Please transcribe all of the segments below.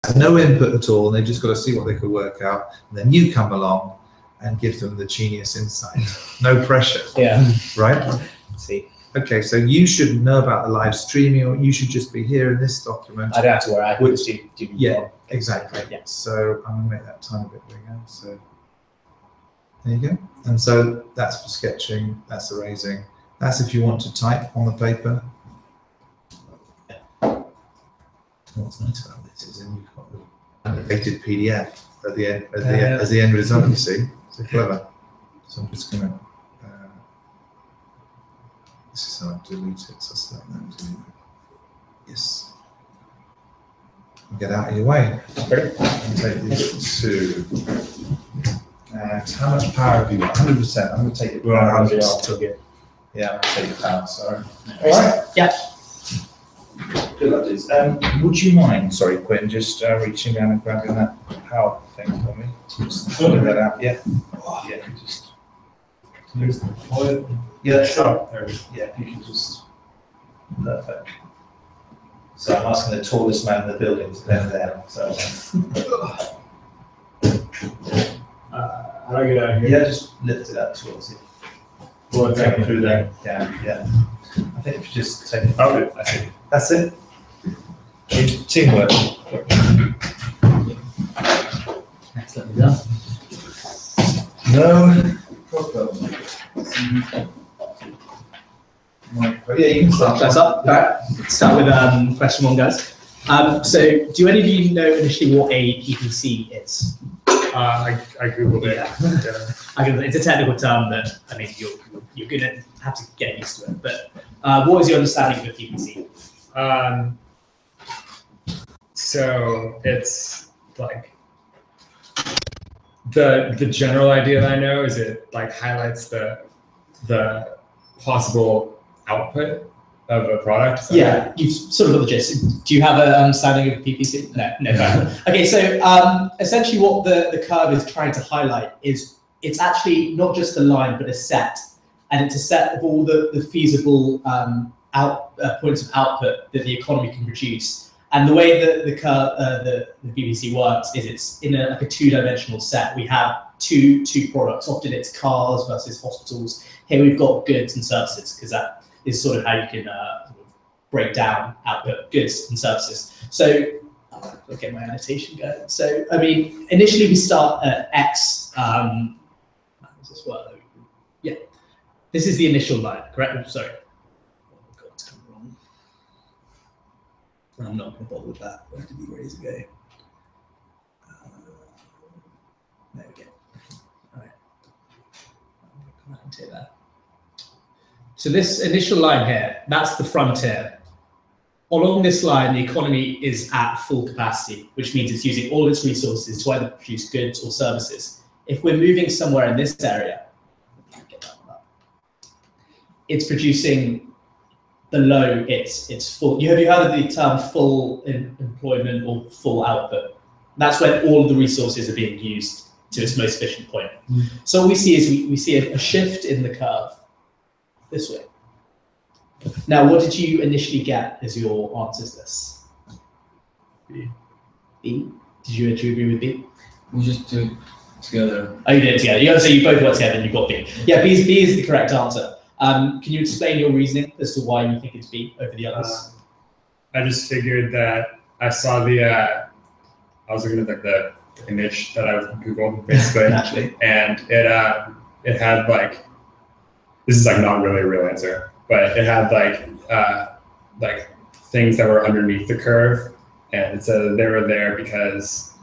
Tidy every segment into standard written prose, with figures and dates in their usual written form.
has no input at all, and they've just got to see what they could work out, and then you come along and give them the genius insight. No pressure. Yeah. Right? See. Okay, so you should know about the live streaming, or you should just be here in this document. I don't have to worry. I can just do yeah, exactly. Yeah. So I'm going to make that tiny bit bigger. So there you go. And so that's for sketching, that's erasing. That's if you want to type on the paper. What's nice about this is then you've got the annotated PDF at the end, as the end result, you see. So clever. So I'm just going to, this is how I delete it, so select that, delete it. Yes. Get out of your way. And take these two. And how much power have you got? 100%. I'm going to take it. 100%. Yeah, I'm going to take it down, sorry. All right. Yeah. Good luck, dudes. Would you mind, sorry, Quinn, just reaching down and grabbing that power thing for me? Just pulling that out. Yeah. Yeah, just. There's the oil. Yeah, sure. There it is. Yeah, if you can just. Perfect. So I'm asking the tallest man in the building to bend down. So. How do I get out of here? Yeah, just lift it up towards you. Well, Take it through there. Yeah. I think if you just take it. Oh, That's it. Teamwork. Excellent. Done. No problem. Yeah, you can start. That's up. All right. Start with question one, guys. So, do any of you know initially what a PPC is? I googled it. Yeah. It's a technical term that you're going to have to get used to it. But what was your understanding of a PPC? So it's like the general idea that I know is it like highlights the possible output of a product. Yeah, you've sort of got the gist. Do you have an understanding of PPC? No. Okay, so essentially what the curve is trying to highlight is it's actually not just a line, but a set. And it's a set of all the feasible points of output that the economy can produce. And the way that the curve, the PPC works is it's in like a two-dimensional set. We have two products. Often it's cars versus hospitals. Here we've got goods and services, because that is sort of how you can break down output, goods and services. So look at my annotation going. So initially we start at X. How does this work? Yeah, this is the initial line, correct? Sorry. Oh God, it's come wrong. I'm not going to bother with that. Where did the eraser go? There we go. All right. Come out and take that. So this initial line here, that's the frontier. Along this line, the economy is at full capacity, which means it's using all its resources to either produce goods or services. If we're moving somewhere in this area, get that one up, it's producing below its full. Have you heard of the term full employment or full output? That's when all of the resources are being used to its most efficient point. So what we see is we see a shift in the curve this way. Now, what did you initially get as your answers to this? B. B? Did you agree with B? We just do it together. Oh, you did it together. So you both got together and you got B. Yeah, B is the correct answer. Can you explain your reasoning as to why you think it's B over the others? I just figured that I saw I was looking at like the image that I Googled basically, Naturally. And it had like, this is like not really a real answer, but it had like things that were underneath the curve, and it said they were there because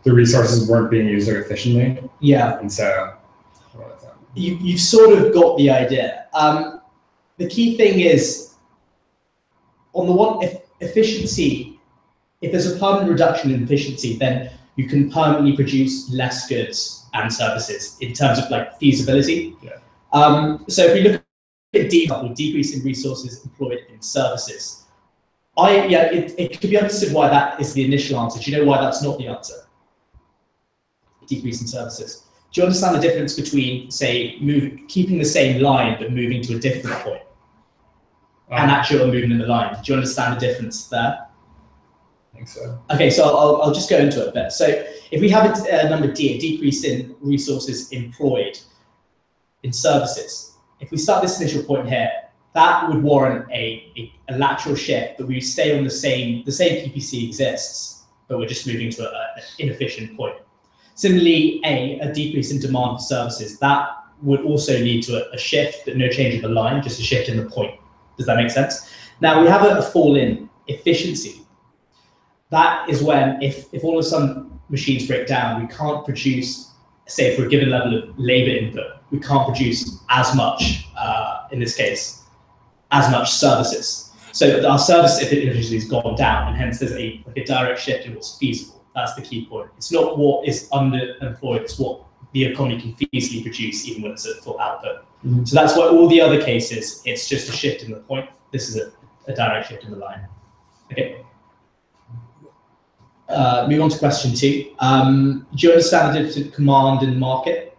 the resources weren't being used very efficiently. Yeah. And so you've sort of got the idea. The key thing is, on the one, efficiency, if there's a permanent reduction in efficiency, then you can permanently produce less goods and services in terms of like feasibility. Yeah. So if we look at decrease in resources employed in services, it could be understood why that is the initial answer. Do you know why that's not the answer? Decrease in services. Do you understand the difference between, say, keeping the same line but moving to a different point, and actual movement in the line? Do you understand the difference there? I think so. Okay, so I'll just go into it a bit. So if we have a number D, a decrease in resources employed in services, if we start this initial point here, that would warrant a lateral shift, but we stay on the same PPC exists, but we're just moving to an inefficient point. Similarly, a decrease in demand for services, that would also lead to a shift, but no change in the line, just a shift in the point. Does that make sense? Now we have a fall in efficiency. That is when, if all of a sudden machines break down, we can't produce, say for a given level of labor input, we can't produce as much, in this case, as much services. So our service efficiency has gone down, and hence there's a direct shift in what's feasible. That's the key point. It's not what is underemployed, it's what the economy can feasibly produce even when it's at full output. Mm-hmm. So that's why all the other cases, it's just a shift in the point. This is a direct shift in the line. Okay. Move on to question 2. Do you understand the difference between command and market?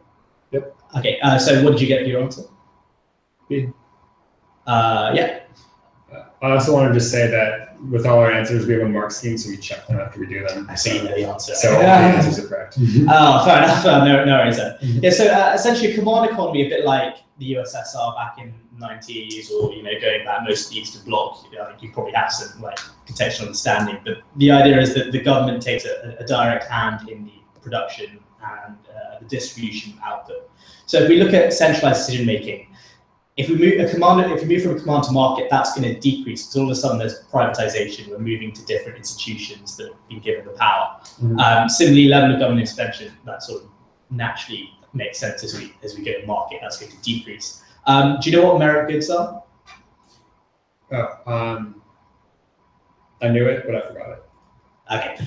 Yep. Okay, so what did you get for your answer? B. Yeah. I also wanted to say that with all our answers, we have a mark scheme, so we check them after we do them. I see you know the answer. So all the answers are correct. Oh, fair enough. No worries then. Yeah, so essentially a command economy, a bit like the USSR back in the 90s, or going back most of the Eastern Bloc. I think you probably have some contextual understanding, but the idea is that the government takes a direct hand in the production and the distribution output. So if we look at centralized decision making, if we move from a command to market, that's going to decrease because all of a sudden there's privatization. We're moving to different institutions that have been given the power. Mm-hmm. Similarly, level of government intervention, that sort of naturally makes sense as we go to market. That's going to decrease. Do you know what merit goods are? I knew it, but I forgot it. Okay.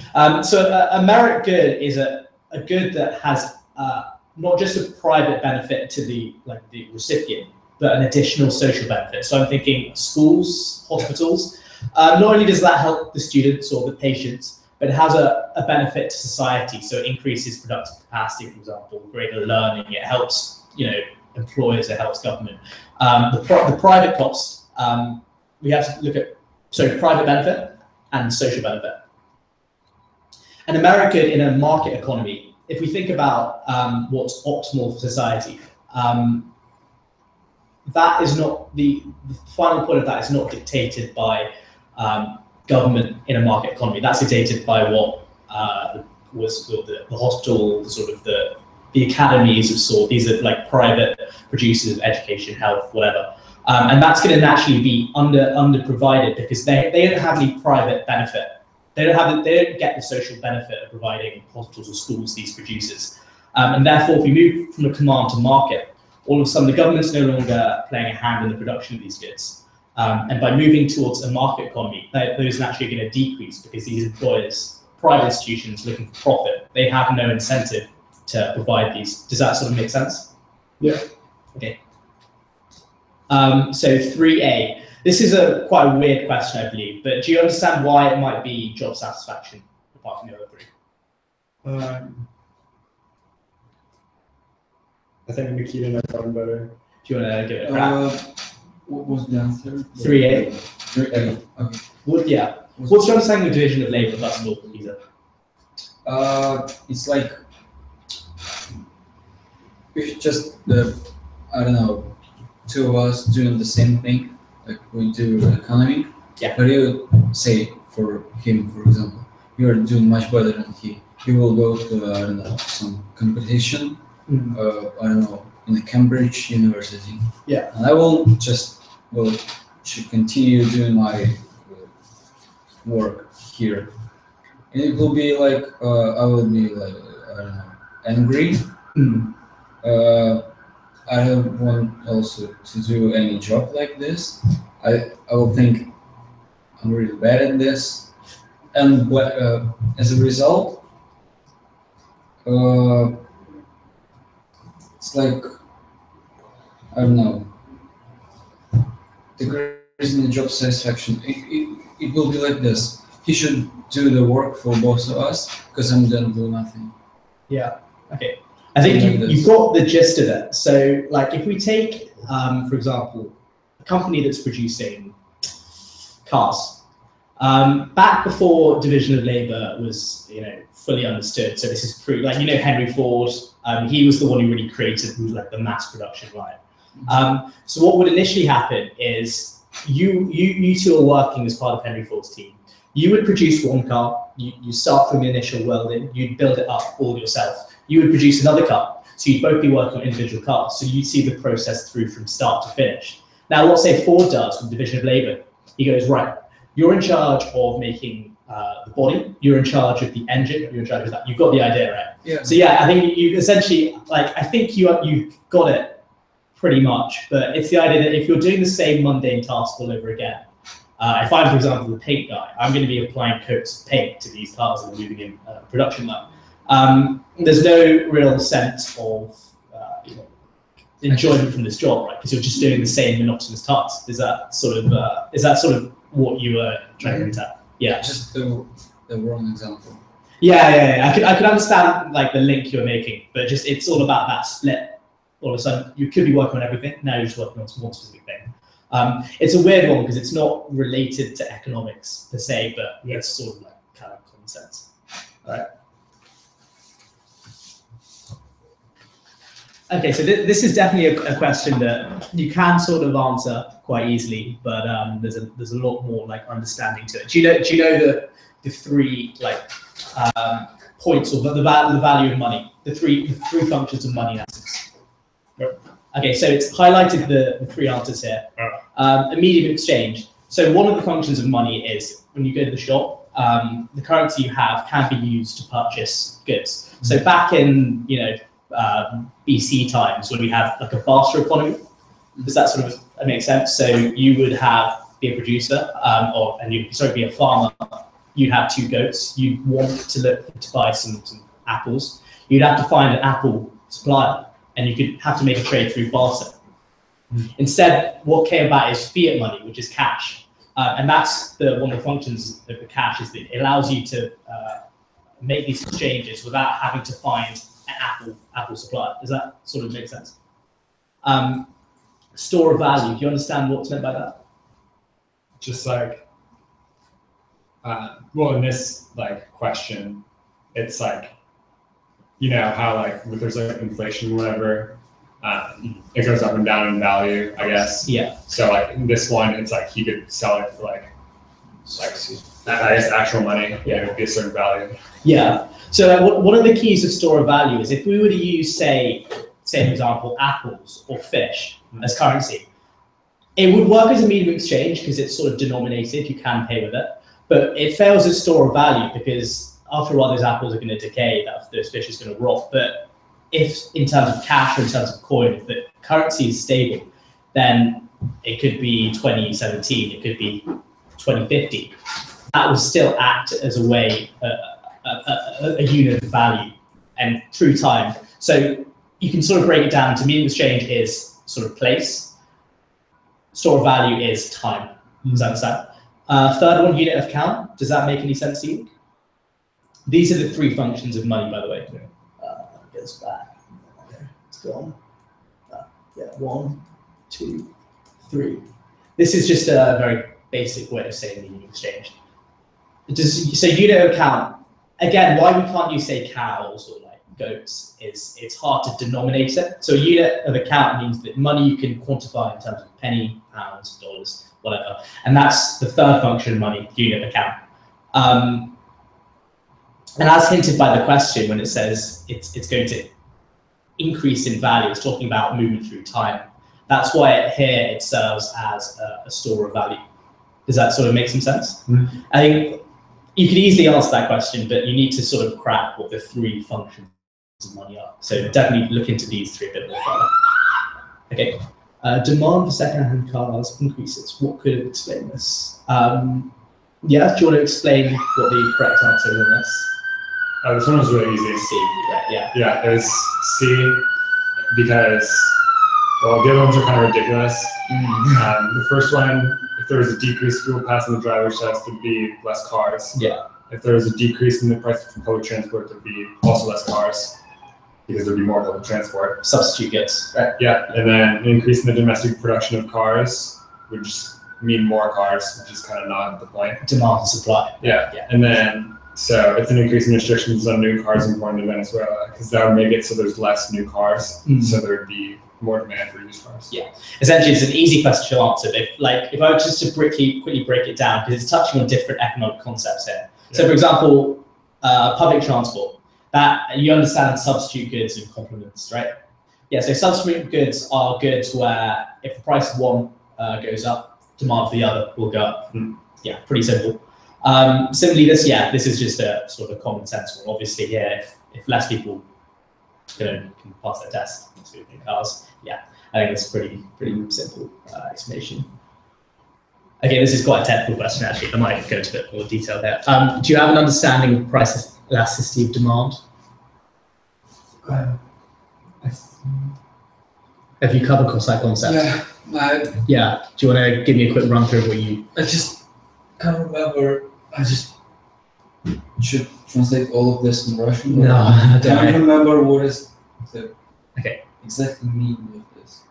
So a merit good is a good that has not just a private benefit to the recipient, but an additional social benefit. So I'm thinking schools, hospitals. Not only does that help the students or the patients, but it has a benefit to society. So it increases productive capacity, for example, greater learning. It helps employers. It helps government. The private cost, we have to look at private benefit and social benefit. And a merit good in a market economy, if we think about what's optimal for society, that is not the final point of that is not dictated by government in a market economy. That's dictated by what was the hospital, the academies of sort. These are private producers of education, health, whatever. And that's going to naturally be under provided because they don't have any private benefit. They don't get the social benefit of providing hospitals or schools these producers. And therefore, if we move from a command to market, all of a sudden the government's no longer playing a hand in the production of these goods. And by moving towards a market economy, those are naturally going to decrease because these employers, private institutions looking for profit, they have no incentive to provide these. Does that sort of make sense? Yeah. Okay. So 3A. This is quite a weird question, I believe, but do you understand why it might be job satisfaction apart from the other 3? I think Nikita knows one better. Do you want to give it a crack? What was the answer? 3A. 3A. Okay. What's your understanding of division of labor, first of all, Lisa? It's like if just I don't know, 2 of us doing the same thing, like we do economy. Yeah. But you say for him, for example, you are doing much better than he. He will go to I don't know, some competition. Mm-hmm. I don't know, in the Cambridge University. Yeah. And I will should continue doing my work here. And it will be like, I will be like, I don't know, angry. Mm-hmm. I don't want also to do any job like this. I will think I'm really bad at this. And as a result, it's like, I don't know, decrease in the job satisfaction. It will be like this. He should do the work for both of us because I'm going to do nothing. Yeah. Okay. I think you've got the gist of it. So like if we take, for example, a company that's producing cars, back before division of labor was, fully understood. So this is like, Henry Ford, he was the one who really created like the mass production line. So what would initially happen is you two are working as part of Henry Ford's team. You would produce one car, you start from the initial welding, you'd build it up all yourself. You would produce another car. So you'd both be working on individual cars. So you'd see the process through from start to finish. Now, what say Ford does with division of labor, he goes, right, you're in charge of making the body, you're in charge of the engine, you're in charge of that. You've got the idea, right? Yeah. So yeah, I think you essentially, I think you got it pretty much, but it's the idea that if you're doing the same mundane task all over again, if I'm, for example, the paint guy, I'm going to be applying coats of paint to these cars and moving in production line. There's no real sense of enjoyment from this job, right? Because you're just doing the same monotonous tasks. Is that sort of what you were trying to hint at? Yeah. Just the wrong example. Yeah. I could understand like the link you're making, but just it's all about that split. All of a sudden, you could be working on everything. Now you're just working on one specific thing. It's a weird one because it's not related to economics per se, but it's sort of like kind of common sense. All right. Okay, so this is definitely a question that you can sort of answer quite easily, but there's a lot more like understanding to it. Do you know the three like points or the value of money, the three functions of money assets? Yep. Okay, so it's highlighted the three answers here. A medium of exchange. So one of the functions of money is when you go to the shop, the currency you have can be used to purchase goods. So back in BC times when we had like a barter economy, does that sort of make sense? So you would be a producer, and you'd be a farmer. You'd have two goats. You'd want to look to buy some apples. You'd have to find an apple supplier, and you could have to make a trade through barter. Instead, what came about is fiat money, which is cash, and that's one of the functions of the cash is that it allows you to make these exchanges without having to find an apple supplier. Does that sort of make sense? Store of value. Do you understand what's meant by that? Just like, in this like question, it's like, how like there's like inflation or whatever, it goes up and down in value, I guess. Yeah. So like in this one, it's like he could sell it for like I guess actual money. Yeah, it would be a certain value. Yeah. So one of the keys of store of value is if we were to use, say for example, apples or fish as currency, it would work as a medium of exchange because it's sort of denominated, you can pay with it, but it fails as store of value because after a while those apples are going to decay, those fish is going to rot. But if in terms of cash or in terms of coin, if the currency is stable, then it could be 2017, it could be 2050. That would still act as a way, a unit of value and through time. So you can sort of break it down to medium exchange is sort of place, store of value is time. Does that understand? Third one, unit of count. Does that make any sense to you? These are the three functions of money, by the way. Goes back. It's gone. Yeah, 1, 2, 3. This is just a very basic way of saying the unit of exchange. So unit of count. Again, why we can't use say cows or like goats is it's hard to denominate it. So a unit of account means that money you can quantify in terms of penny, pounds, dollars, whatever. And that's the third function of money, unit of account. And as hinted by the question, when it says it's going to increase in value, it's talking about movement through time. That's why here it serves as a store of value. Does that sort of make some sense? Mm-hmm. I think you could easily answer that question, but you need to sort of crack what the three functions of money are. So definitely look into these three a bit more further. Okay. Demand for second-hand cars increases. What could explain this? Yeah, do you want to explain what the correct answer is on this? This one was really easy. C, right, yeah. Yeah, it was C because, well, the other ones are kind of ridiculous. The first one, if there was a decreased fuel pass in the driver's test, there'd be less cars. Yeah. If there was a decrease in the price of public transport, there'd be also less cars. because there'd be more public transport. Substitute goods, right? Yeah, and then an increase in the domestic production of cars would just mean more cars, which is kind of not the point. Demand and supply. Yeah, and then so it's an increase in restrictions on new cars imported to Venezuela because that would make it so there's less new cars, so there would be more demand for used cars. Yeah, essentially it's an easy question to answer. But if I were just to quickly break it down, because it's touching on different economic concepts here. Yeah. So for example, public transport, that you understand substitute goods and complements, right? Yeah, so substitute goods are goods where if the price of one goes up, demand for the other will go up. Yeah, pretty simple. Similarly, this is just a sort of a common sense one. Obviously here, if less people can pass their test, including cars, yeah, I think it's pretty simple explanation. Okay, this is quite a technical question actually. I might go into a bit more detail there. Do you have an understanding of price elasticity of demand? Have you come across that concept? Yeah. Do you want to give me a quick run through of what you? I just can't remember. I just should translate all of this in Russian. No, I can't remember what is the exactly meaning of this.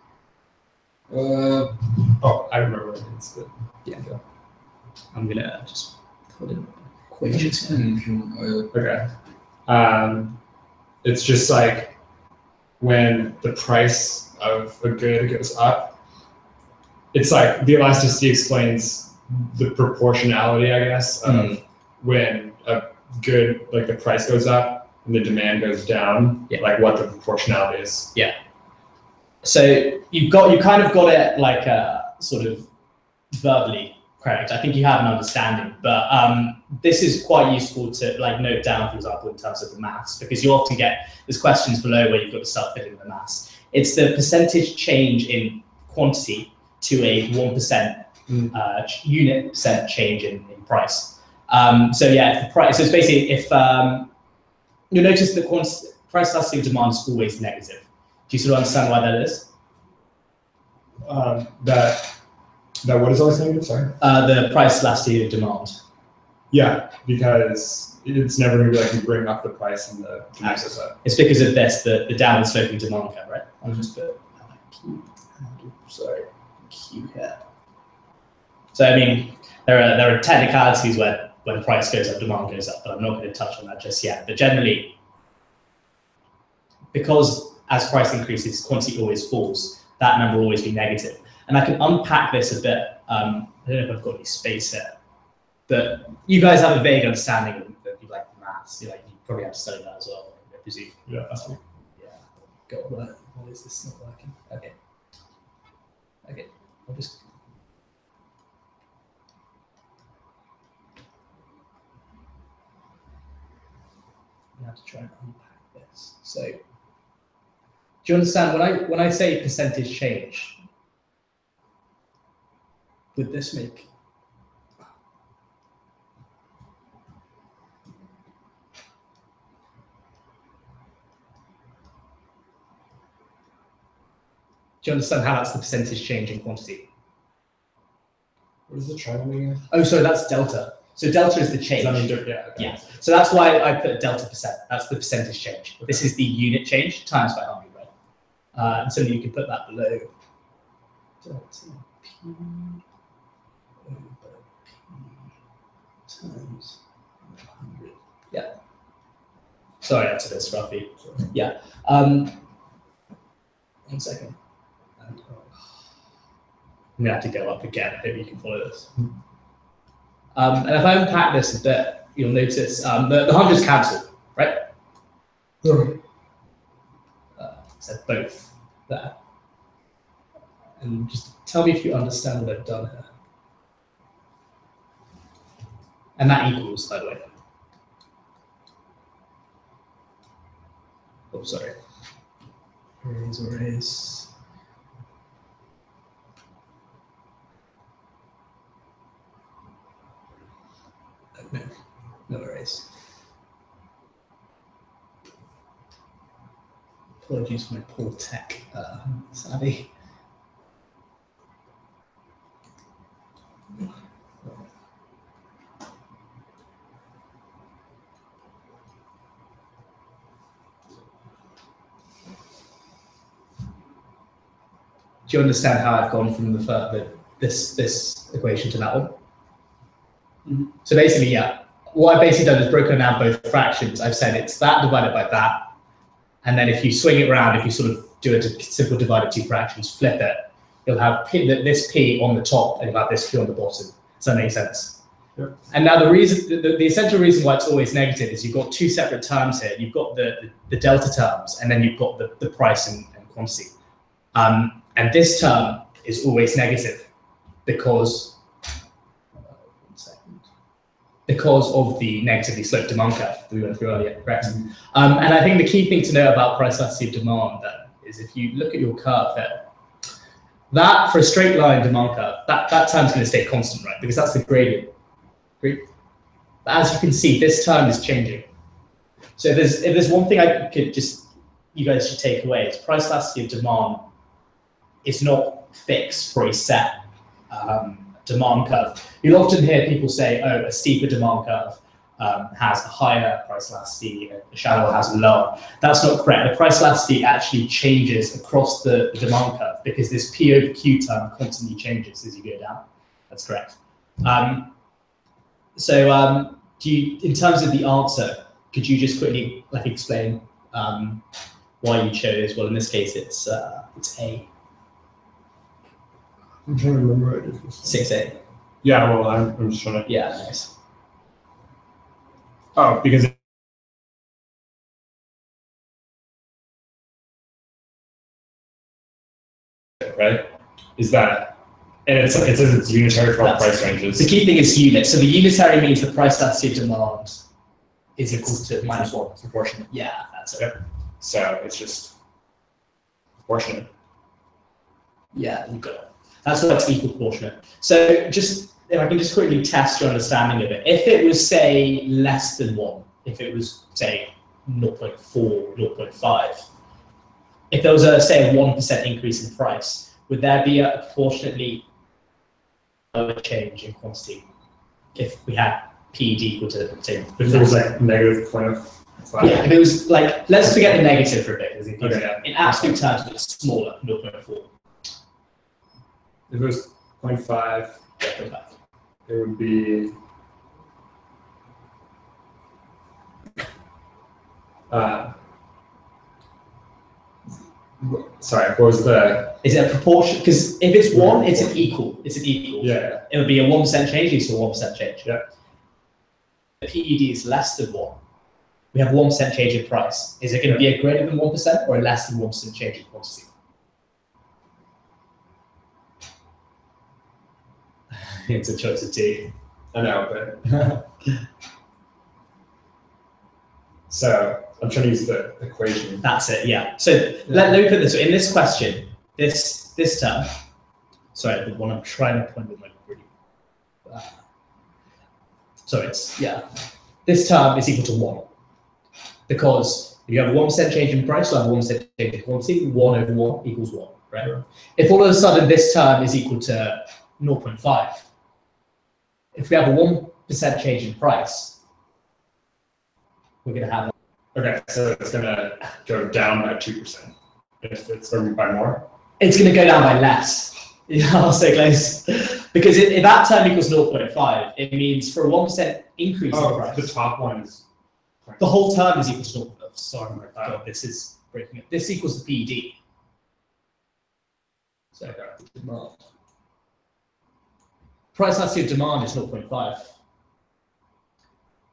Oh, I remember what it means. But yeah, I'm gonna just put in okay. It's just like when the price of a good goes up, it's like the elasticity explains the proportionality, I guess, of when a good, like the price goes up and the demand goes down, like what the proportionality is. Yeah. So you kind of got it like sort of verbally correct. I think you have an understanding, but this is quite useful to like note down, for example, in terms of the maths, because you often get there's questions below where you've got to start fitting the maths. It's the percentage change in quantity to a 1% unit percent change in price. So yeah, if the price, so it's basically if you'll notice the price elasticity of demand is always negative. Do you sort of understand why that is? That what is always negative? Sorry. The price elasticity of demand. Yeah, because it's never going to be like you bring up the price and the demand goes up. It's because of this, the downward sloping demand curve, right? I'll just put Q here. So I mean, there are technicalities where when price goes up, demand goes up, but I'm not going to touch on that just yet. But generally, because as price increases, quantity always falls, that number will always be negative. And I can unpack this a bit. I don't know if I've got any space here, but you guys have a vague understanding of you like maths. You probably have to study that as well, I presume. Yeah, that's right. Yeah. God, why is this not working? Okay. I'll just. I have to try and unpack this. So, do you understand when I say percentage change? Would this make? Do you understand how that's the percentage change in quantity? What is the triangle again? Oh, sorry, that's delta. So delta is the change. Yeah. So that's why I put delta percent. That's the percentage change. This is the unit change times by 100, right? And so you can put that below. Delta P over P times 100. Yeah. Sorry, that's a bit scruffy. Yeah. 1 second. And, I'm gonna have to go up again. I hope you can follow this. And if I unpack this a bit, you'll notice the hundreds cancel, right? So both there. And just tell me if you understand what I've done here. And that equals, by the way. Oh, sorry. Erase. No worries. Apologies for my poor tech savvy. you understand how I've gone from this equation to that one? Mhm. So basically, yeah, what I've basically done is broken down both fractions. I've said it's that divided by that, and then if you swing it around, if you sort of do a simple divide of two fractions, flip it, you'll have this p on the top and you'll have this q on the bottom. Does that make sense? Yeah. And now the reason, the essential reason why it's always negative is you've got two separate terms here. You've got the delta terms, and then you've got the price and quantity. And this term is always negative because of the negatively sloped demand curve that we went through earlier, correct? And I think the key thing to know about price elasticity of demand then is if you look at your curve here, that for a straight line demand curve, that term's going to stay constant, right? Because that's the gradient. But as you can see, this term is changing. So if there's one thing I could just, you guys should take away, is price elasticity of demand is not fixed for a set demand curve. You'll often hear people say, oh, a steeper demand curve has a higher price elasticity, a shallower has a lower. That's not correct. The price elasticity actually changes across the demand curve because this P over Q term constantly changes as you go down. That's correct. Do you, in terms of the answer, could you just quickly explain why you chose? Well, in this case, it's A. I'm trying to remember it. 6A. Yeah, well, I'm just trying to. Yeah, nice. Oh, because right? Is that, and it says it's unitary for all price ranges. The key thing is unit. So the unitary means the price elasticity of demand is equal to -1. It's proportionate. Yeah, that's it. Yep. So it's just proportionate. Yeah, you got it. That's why it's equal proportionate. So just, if I can just quickly test your understanding of it. If it was, say, less than 1, if it was, say, 0.4, 0.5, if there was, say, a 1% increase in price, would there be a proportionately lower change in quantity if we had PED equal to, say, If it was like negative 0.5. Yeah, if it was like, let's forget the negative for a bit, because Okay. in absolute terms, it's smaller, 0.4. If it was 0.5, it would be sorry, what was the? Is it a proportion? Because if it's 1, it's an equal. It's an equal. Yeah. It would be a 1% change, equals to a 1% change. Yeah. The PED is less than 1. We have 1% change in price. Is it going to be a greater than 1% or a less than 1% change in quantity? It's a choice of 2. I know, but so I'm trying to use the equation. That's it, yeah. So let me put this way. In this question, this term, sorry, the one I'm trying to point with my really, so it's, yeah, this term is equal to 1. Because if you have a 1% change in price, you'll have a 1% change in quantity, 1 over 1 equals 1, right? Yeah. If all of a sudden this term is equal to 0.5, if we have a 1% change in price, we're going to have. Okay, so it's going to go down by 2%. If it's going by more? It's going to go down by less. Yeah, I'll say close. Because if that term equals 0.5, it means for a 1% increase in price. The top one is. The whole term is equal to 0. Sorry, my God, this is breaking up. This equals the PED. So, demand. Price elasticity of demand is 0.5.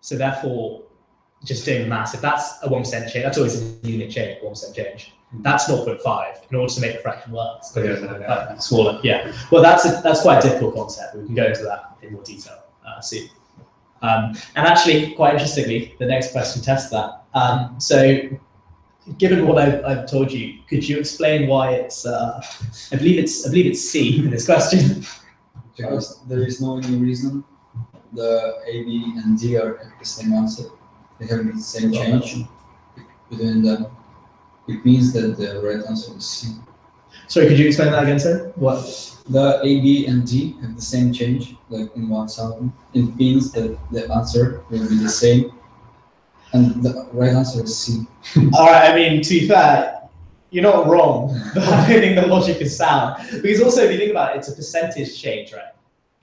So therefore, just doing the maths, if that's a 1% change, that's always a unit change, 1% change. That's 0.5 in order to make the fraction work. Smaller, yeah. Well, that's quite a difficult concept. We can go into that in more detail soon. And actually, quite interestingly, the next question tests that. So, given what I've told you, could you explain why it's? I believe it's C in this question. Because there is no any reason the A, B, and D are the same answer. They have the same change between them. It means that the right answer is C. Sorry, could you explain that again, sir? What? The A, B, and D have the same change, like in 1,000. It means that the answer will be the same, and the right answer is C. All right. I mean, to be fair, you're not wrong, but I don't think the logic is sound. Because also, if you think about it, it's a percentage change, right?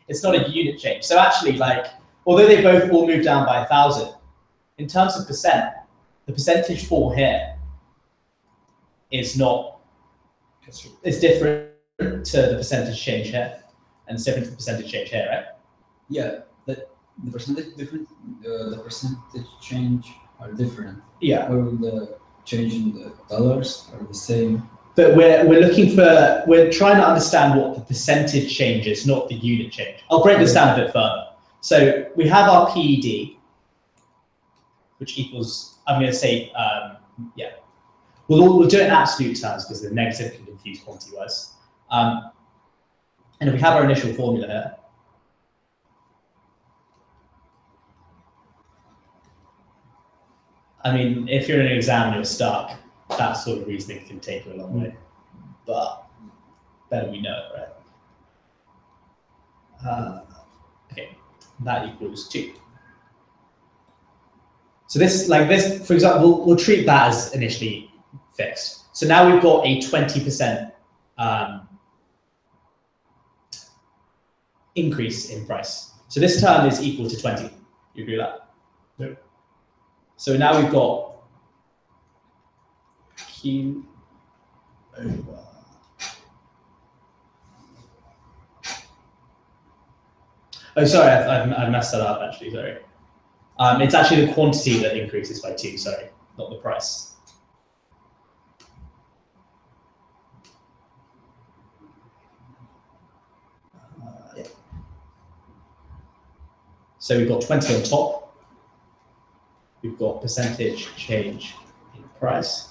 It's not a unit change. So actually, like, although they both all move down by 1,000, in terms of percent, the percentage fall here is not, it's different to the percentage change here, and it's different to the percentage change here, right? Yeah, but the percentage change are different. Yeah. Or the change in the dollars are the same. But we're trying to understand what the percentage change is, not the unit change. I'll break this down a bit further. So we have our PED, which equals, I'm going to say, yeah. We'll do it in absolute terms because the negative can confuse quantity-wise. And we have our initial formula here. I mean, if you're in an exam and you're stuck, that sort of reasoning can take you a long way. But better we know it, right? Okay, that equals 2. So this, like this, for example, we'll treat that as initially fixed. So now we've got a 20% increase in price. So this term is equal to 20. You agree with that? Yep. So now we've got Q over. Oh, sorry, I've messed that up actually, sorry. It's actually the quantity that increases by 2, sorry, not the price. Yeah. So we've got 20 on top. We've got percentage change in price,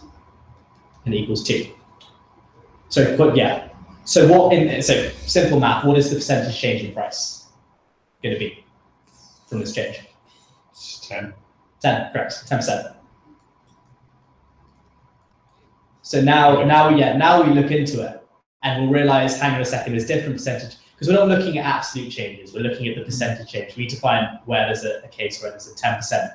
and equals 2. So yeah. So so simple math, what is the percentage change in price going to be from this change? It's 10. 10, correct, 10%. So now we look into it and we'll realize, hang on a second, there's different percentage, because we're not looking at absolute changes, we're looking at the percentage change. We need to find where there's a case where there's a 10%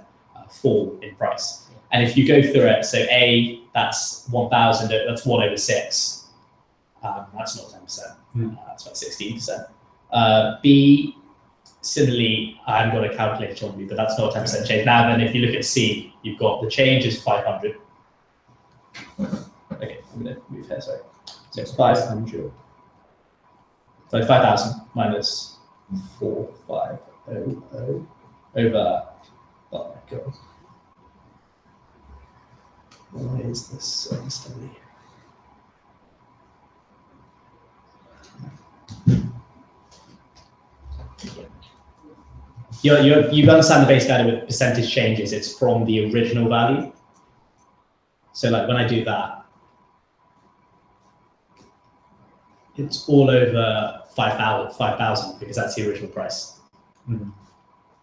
fall in price. And if you go through it, so A, that's 1,000, that's 1 over 6. That's not 10%, that's about 16%. B, similarly, I haven't got a calculator on me, but that's not a 10% change. Now then, if you look at C, you've got the change is 500. Okay, I'm going to move here, sorry. So it's 500. So 5,000 minus 4,500 over, oh my God. Why is this so unsteady? You understand the base value with percentage changes, it's from the original value. So like when I do that, it's all over 5,000 because that's the original price. Mm-hmm.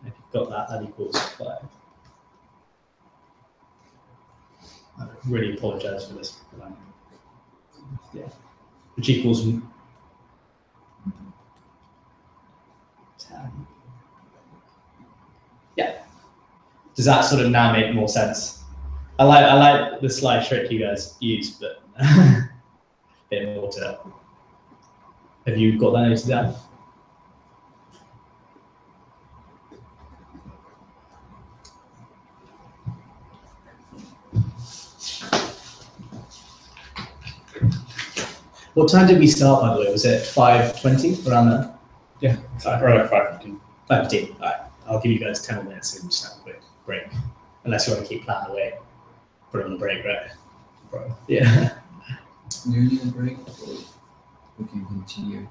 If you've got that, that equals 5. I really apologize for this. Yeah, which equals 10. Yeah. Does that sort of now make more sense? I like the slide trick you guys use, but a bit more to it. Have you got that noted down? What time did we start, by the way? Was it 5:20, around there? Yeah, or like 5:15. 5:15. All right, I'll give you guys 10 more minutes and just have a quick break. Unless you want to keep plowing away. Put it on the break, right? Probably. Yeah. Do you need a break? Or we can continue.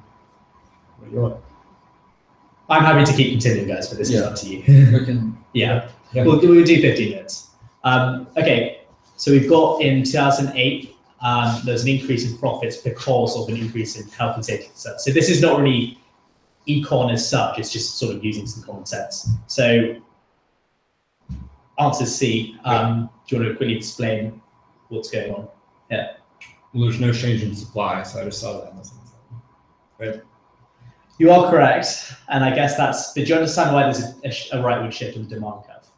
I'm happy to keep continuing, guys, but this is up to you. We can. Yeah. We'll do 15 minutes. Okay, so we've got in 2008, there's an increase in profits because of an increase in calculated. So this is not really econ as such, it's just sort of using some common sense. So answer C, do you want to quickly explain what's going on? Yeah. Well, there's no change in supply, so I just saw that. Right. You are correct, and I guess that's. Did you understand why there's a rightward shift in the demand curve?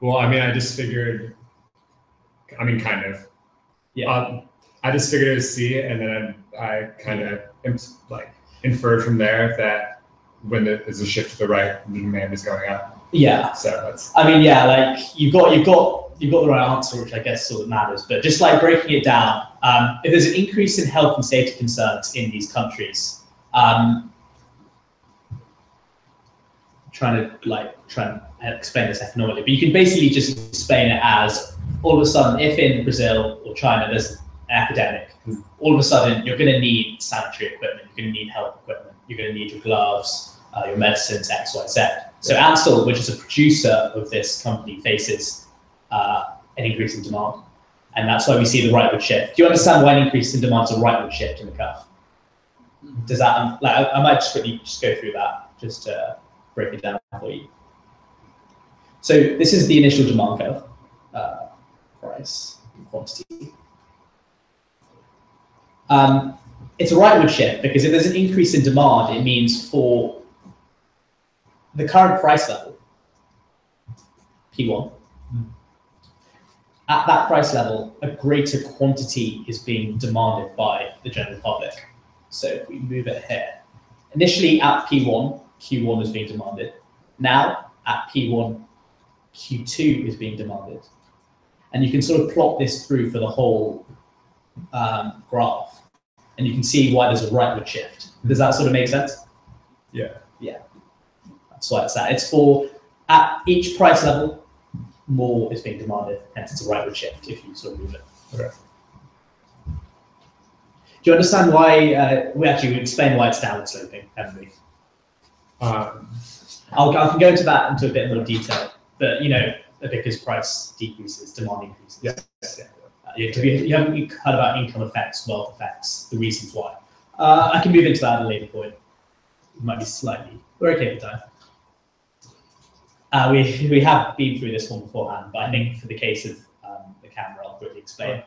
Well, I mean, I just figured. I mean, kind of. Yeah. I just figured it was C, and then I kind of like inferred from there that when there's a shift to the right, the demand is going up. Yeah. So that's. I mean, yeah, like you've got the right answer, which I guess sort of matters. But just like breaking it down, if there's an increase in health and safety concerns in these countries, trying to explain this economically, but you can basically just explain it as all of a sudden, if in Brazil or China there's an epidemic, all of a sudden you're going to need sanitary equipment, you're going to need health equipment, you're going to need your gloves, your medicines, X, Y, Z. So Ansell, which is a producer of this company, faces an increase in demand, and that's why we see the rightward shift. Do you understand why an increase in demand is a rightward shift in the curve? Does that, like, I might just quickly go through that just to break it down for you. So this is the initial demand curve, price, quantity. It's a rightward shift because if there's an increase in demand, it means for the current price level, P1, at that price level, a greater quantity is being demanded by the general public. So if we move it here, initially at P1, Q1 is being demanded. Now at P1, Q2 is being demanded. And you can sort of plot this through for the whole graph. And you can see why there's a rightward shift. Does that sort of make sense? Yeah. Yeah. That's why it's that. It's for, at each price level, more is being demanded, hence it's a rightward shift if you sort of move it. Okay. Do you understand why, we explained why it's downward sloping, haven't we? I can go into that into a bit more detail, but you know, because price decreases, demand increases. Yes. You haven't heard about income effects, wealth effects, the reasons why. I can move into that at a later point. It might be slightly, we're okay for time. We have been through this one beforehand, but I think for the case of the camera, I'll quickly explain.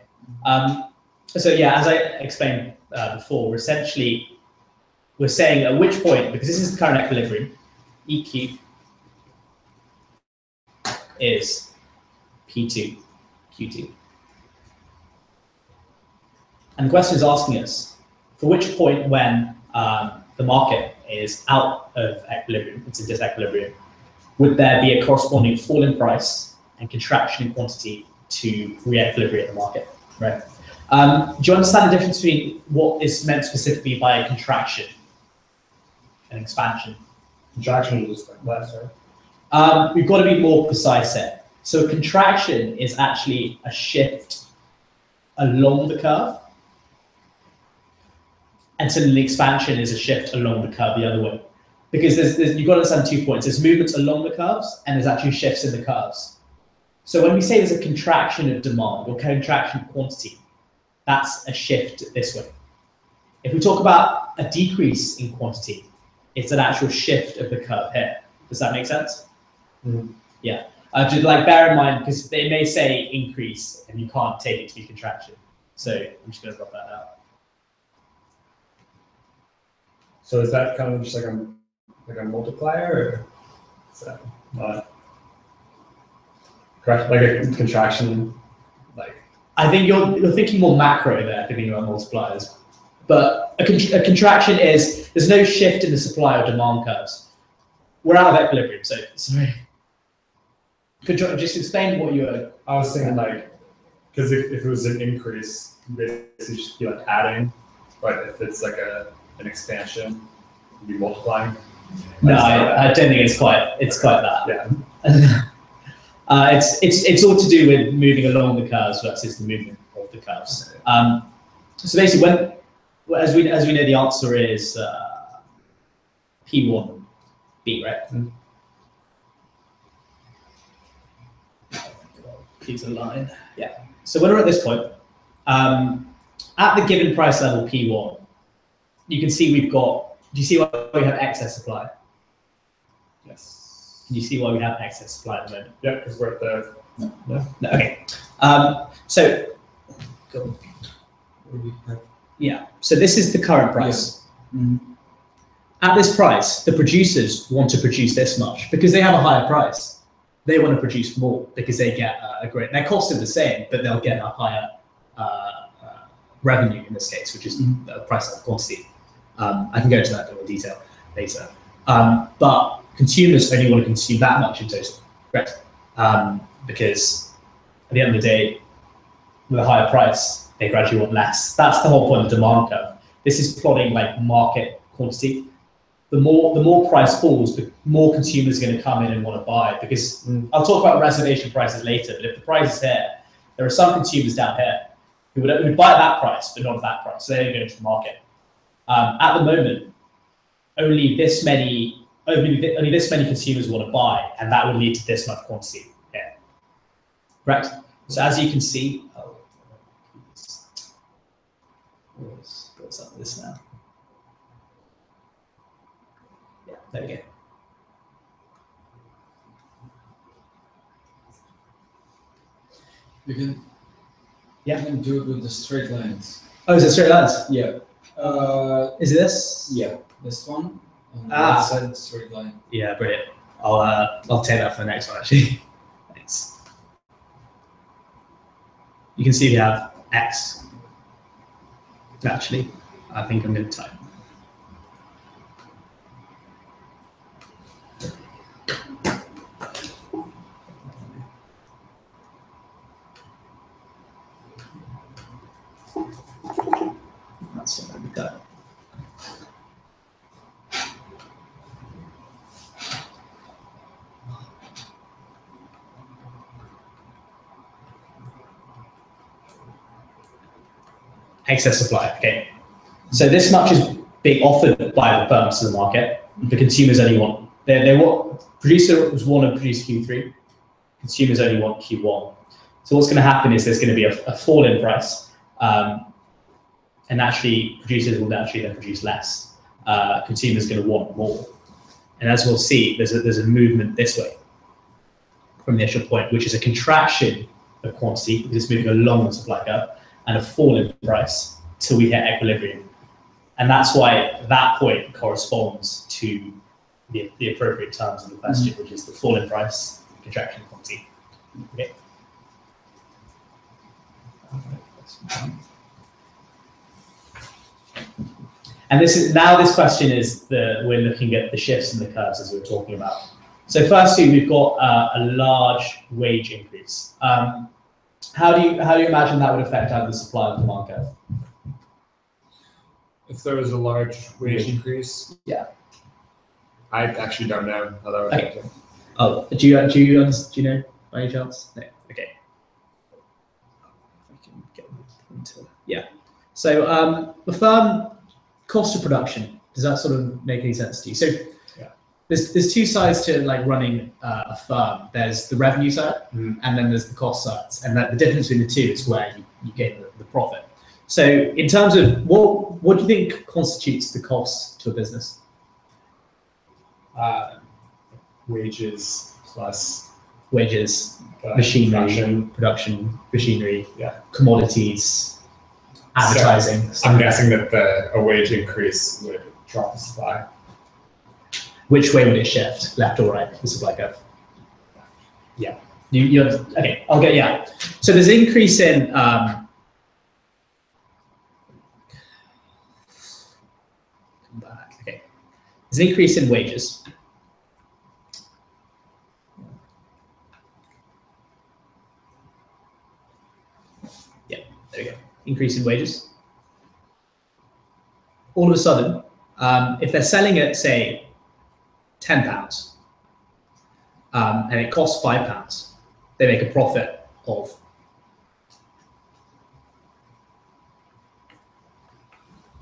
So yeah, as I explained before, we're saying at which point, because this is the current equilibrium, EQ is P2, Q2. And the question is asking us, for which point when the market is out of equilibrium, it's in disequilibrium, would there be a corresponding fall in price and contraction in quantity to re-equilibrate the market, right? Do you understand the difference between what is meant specifically by a contraction and expansion? Contraction is just like less, right? We've got to be more precise here. So a contraction is actually a shift along the curve, and so the expansion is a shift along the curve the other way. Because you've got to understand 2 points. There's movements along the curves, and there's actually shifts in the curves. So when we say there's a contraction of demand or contraction of quantity, that's a shift this way. If we talk about a decrease in quantity, it's an actual shift of the curve here. Does that make sense? Mm-hmm. Yeah. Just like bear in mind, because they may say increase, and you can't take it to be contraction. So I'm just going to drop that out. So is that kind of just like a multiplier, or is that correct? Like a contraction, like. I think you're thinking more macro there, thinking about multipliers. But a contraction is there's no shift in the supply or demand curves. We're out of equilibrium. So sorry. Could you just explain what you were? I was thinking like, because if it was an increase, basically just be like adding, but if it's like an expansion, you'd be multiplying. No, I don't think it's quite that. Yeah. It's all to do with moving along the curves versus the movement of the curves. So basically, as we know, the answer is P1B, right? Mm. P's a line. Yeah. So when we're at this point, at the given price level P1, you can see we've got. Do you see why we have excess supply? Yes. Can you see why we have excess supply at the moment? Yeah, because we're at the. No. Okay. So. Cool. Yeah. So this is the current price. Yeah. Mm-hmm. At this price, the producers want to produce this much because they have a higher price. They want to produce more because they get a great. Their costs are the same, but they'll get a higher revenue in this case, which is the price of quantity. I can go into that in more detail later. But consumers only want to consume that much in total, correct? Because at the end of the day, with a higher price, they gradually want less. That's the whole point of the demand curve. This is plotting like market quantity. The more price falls, the more consumers are going to come in and want to buy. Because I'll talk about reservation prices later, but if the price is here, there are some consumers down here who would buy at that price, but not at that price. So they don't go into the market. At the moment, only this many consumers want to buy, and that would lead to this much quantity here. Correct? So as you can see, what's up with this now? Yeah, there we go. You can do it with the straight lines. Oh, is it straight lines? Yeah. Is it this? Yeah, this one. On the right side, the straight line. Yeah, brilliant. I'll take that for the next one actually. Thanks. You can see we have X. Actually, I think I'm going to type. That's what we got. Excess supply. Okay. So this much is being offered by the firms to the market. The consumers only want, they want, producers want to produce Q3, consumers only want Q1. So what's going to happen is there's going to be a fall in price, and naturally producers will naturally then produce less. Consumers are going to want more. And as we'll see, there's a movement this way from the initial point, which is a contraction of quantity, because it's moving along the supply curve, and a fall in price till we hit equilibrium. And that's why that point corresponds to the appropriate terms of the question, which is the fall in price, contraction of quantity. Okay. And this question is we're looking at the shifts in the curves as we were talking about. So firstly, we've got a large wage increase. How do you imagine that would affect either the supply and demand curve? If there was a large wage increase, yeah, I actually don't know how that would affect it. Oh, do you know by any chance? No. Okay. I can get into yeah. So the firm cost of production, does that sort of make any sense to you? So yeah, there's two sides to like running a firm. There's the revenue side, and then there's the cost sides, and the difference between the two is where you gain the profit. So in terms of what do you think constitutes the cost to a business? Wages plus machinery, production, machinery, yeah, commodities, advertising. So I'm guessing that a wage increase would drop the supply. Which way would it shift, left or right, the supply curve? Yeah. Okay, I'll get, yeah. So there's an increase in, okay. There's an increase in wages. Yeah, there we go. Increase in wages. All of a sudden, if they're selling at, say, £10, and it costs £5, they make a profit of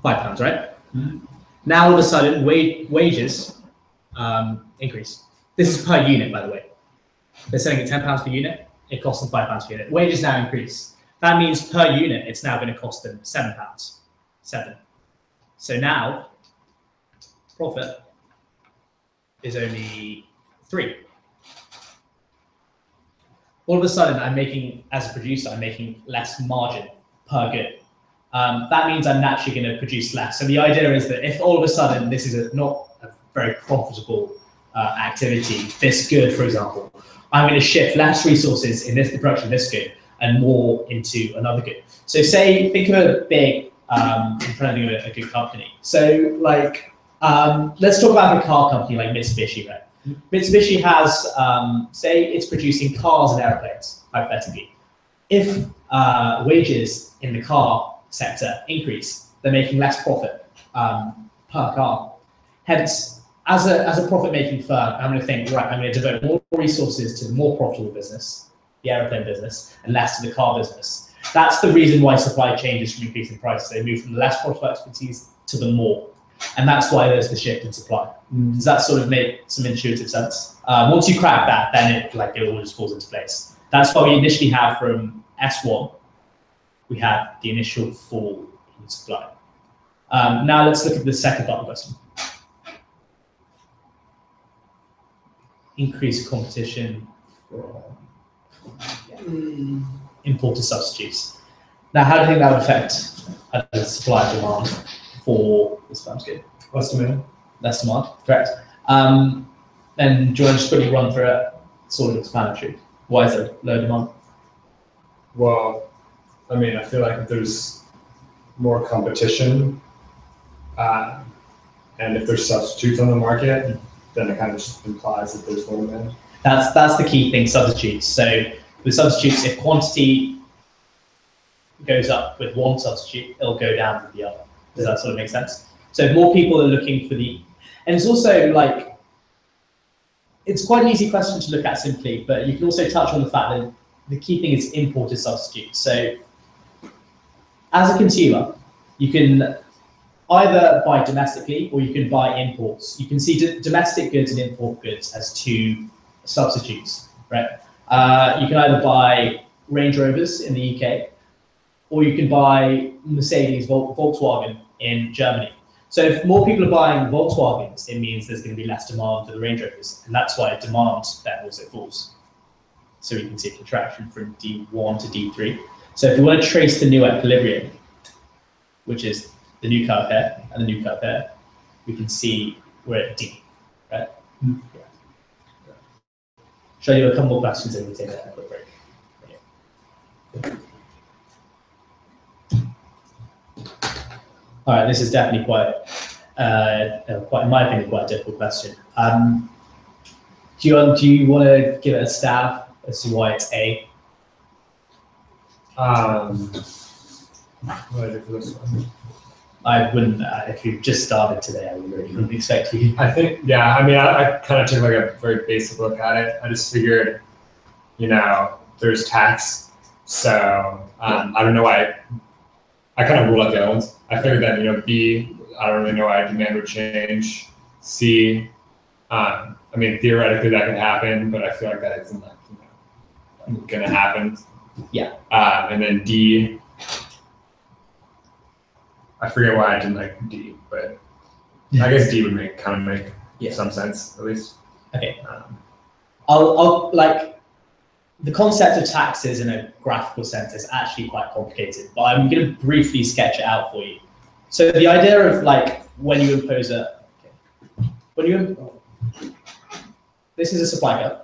£5, right? Mm-hmm. Now all of a sudden wages increase. This is per unit, by the way. They're selling at £10 per unit, it costs them £5 per unit. Wages now increase. That means per unit, it's now going to cost them £7. So now profit is only 3. All of a sudden, I'm making, as a producer, I'm making less margin per good. That means I'm naturally going to produce less. So the idea is that if all of a sudden this is not a very profitable activity, this good, for example, I'm going to shift less resources in this production, this good. and more into another good. So say, think of a big, I'm trying to think of a good company. So like, let's talk about a car company like Mitsubishi, right? Mitsubishi has, say it's producing cars and airplanes, hypothetically. If wages in the car sector increase, they're making less profit per car. Hence, as a profit-making firm, I'm going to think, right, I'm going to devote more resources to the more profitable business, the airplane business, and less to the car business. That's the reason why supply changes from increasing prices. They move from the less profitable expertise to the more. And that's why there's the shift in supply. Does that sort of make some intuitive sense? Once you crack that, then it all just falls into place. That's why we initially have from S1, we have the initial fall in supply. Now let's look at the second part of the question. Increased competition from imported substitutes. Now, how do you think that would affect the supply and demand for this firm's good? Less demand. Less demand, correct. And do you want to just quickly run through it, sort of explanatory? Why is there low demand? Well, I mean, I feel like if there's more competition, and if there's substitutes on the market, then it kind of just implies that there's more demand. That's the key thing, substitutes. So with substitutes, if quantity goes up with one substitute, it'll go down with the other. Does that sort of make sense? So if more people are looking for the, and it's also like, it's quite an easy question to look at simply, but you can also touch on the fact that the key thing is imported substitutes. So as a consumer, you can either buy domestically or you can buy imports. You can see domestic goods and import goods as two substitutes, right? You can either buy Range Rovers in the UK, or you can buy Mercedes, Volkswagen in Germany. So if more people are buying Volkswagens, it means there's going to be less demand for the Range Rovers, and that's why demand then also falls. So we can see a contraction from D1 to D3. So if we want to trace the new equilibrium, which is the new curve here and the new curve here, we can see we're at D, right? Yeah. Show you a couple more questions and we'll take a quick break. All right, this is definitely quite, in my opinion, quite a difficult question. Do you want to give it a stab as to why it's A? What did I do for this one? I wouldn't, if you just started today, I really wouldn't expect you. I think, yeah, I mean, I kind of took like a very basic look at it. I just figured, there's tax. So I don't know why, I kind of ruled out the other ones. I figured that, B, I don't really know why demand would change. C, I mean, theoretically that could happen, but I feel like that isn't going to happen. Yeah. And then D, I forget why I didn't like D, but I guess D would make some sense at least. Okay. I'll like the concept of taxes in a graphical sense is actually quite complicated, but I'm going to briefly sketch it out for you. So the idea of like when you impose this is a supply curve.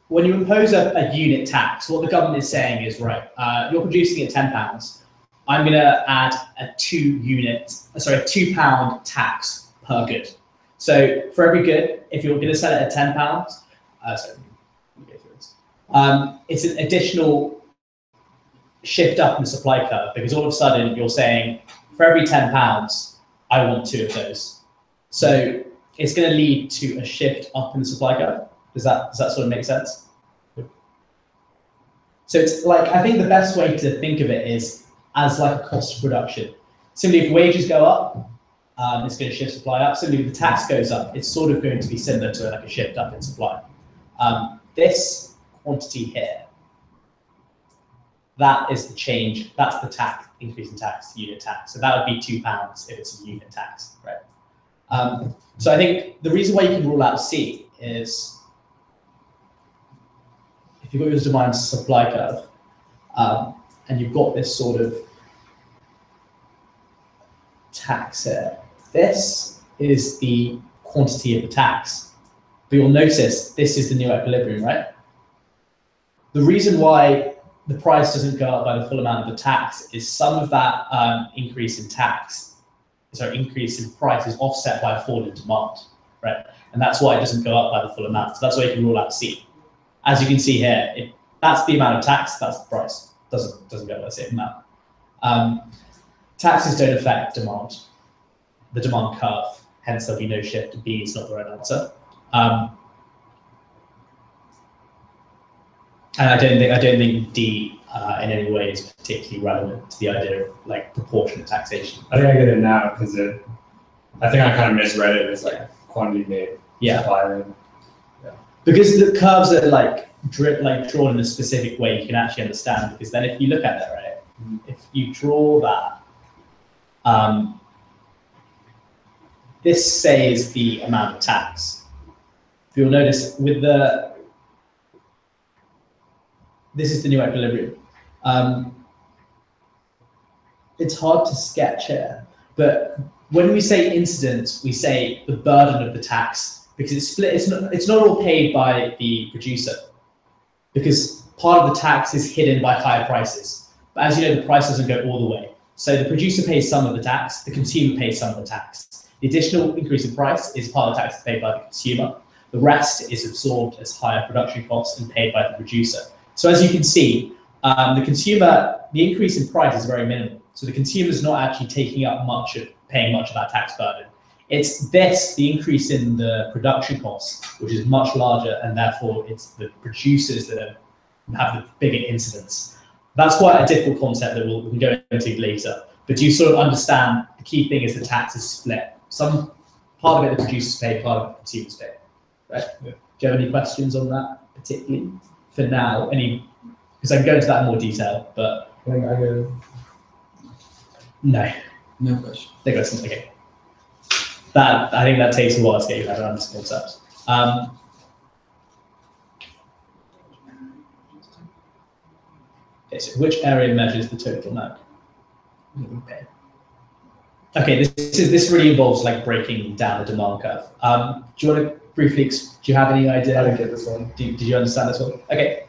When you impose a unit tax, what the government is saying is, right, you're producing at £10. I'm going to add a £2 tax per good. So for every good, if you're going to sell it at £10, it's an additional shift up in the supply curve, because all of a sudden you're saying, for every £10, I want 2 of those. So it's going to lead to a shift up in the supply curve. Does that sort of make sense? So it's like, I think the best way to think of it is as like a cost of production. Simply if wages go up, it's going to shift supply up. Simply if the tax goes up, it's sort of going to be similar to like a shift up in supply. This quantity here, that is the change, that's the tax, increase in tax, unit tax. So that would be £2 if it's a unit tax, right? So I think the reason why you can rule out C is if you've got your demand supply curve, and you've got this sort of tax here, this is the quantity of the tax. But you'll notice this is the new equilibrium, right? The reason why the price doesn't go up by the full amount of the tax is some of that increase in price is offset by a fall in demand, right? And that's why it doesn't go up by the full amount. So that's why you can rule out C. As you can see here, that's the amount of tax, that's the price. Doesn't go by the same amount. Taxes don't affect demand, the demand curve. Hence, there'll be no shift. B is not the right answer. And I don't think D in any way is particularly relevant to the idea of like proportionate taxation. I think I get it now because I think I kind of misread it as like quantity made. Yeah. Supply. Yeah. Because the curves are like drawn in a specific way, you can actually understand. Because then, if you look at that, right, if you draw that, this say is the amount of tax. If you'll notice with this is the new equilibrium. It's hard to sketch here, but when we say incidence, we say the burden of the tax because it's split. It's not all paid by the producer because part of the tax is hidden by higher prices. But as you know, the price doesn't go all the way. So the producer pays some of the tax, the consumer pays some of the tax. The additional increase in price is part of the tax paid by the consumer. The rest is absorbed as higher production costs and paid by the producer. So as you can see, the increase in price is very minimal. So the consumer is not actually paying much of that tax burden. It's the increase in the production costs, which is much larger, and therefore it's the producers that have the bigger incidence. That's quite a difficult concept that we can go into later. But do you sort of understand the key thing is the tax is split? Some part of it the producers pay, part of it the consumers pay. Right? Yeah. Do you have any questions on that particularly? For now, because I can go into that in more detail, but I think I go. No question. No questions. Okay. I think that takes a while to get your head around this concept. Okay, so which area measures the total amount? Okay, this really involves like breaking down the demand curve. Do you want to briefly? Do you have any idea? I didn't get this one. Did you understand this one? Okay.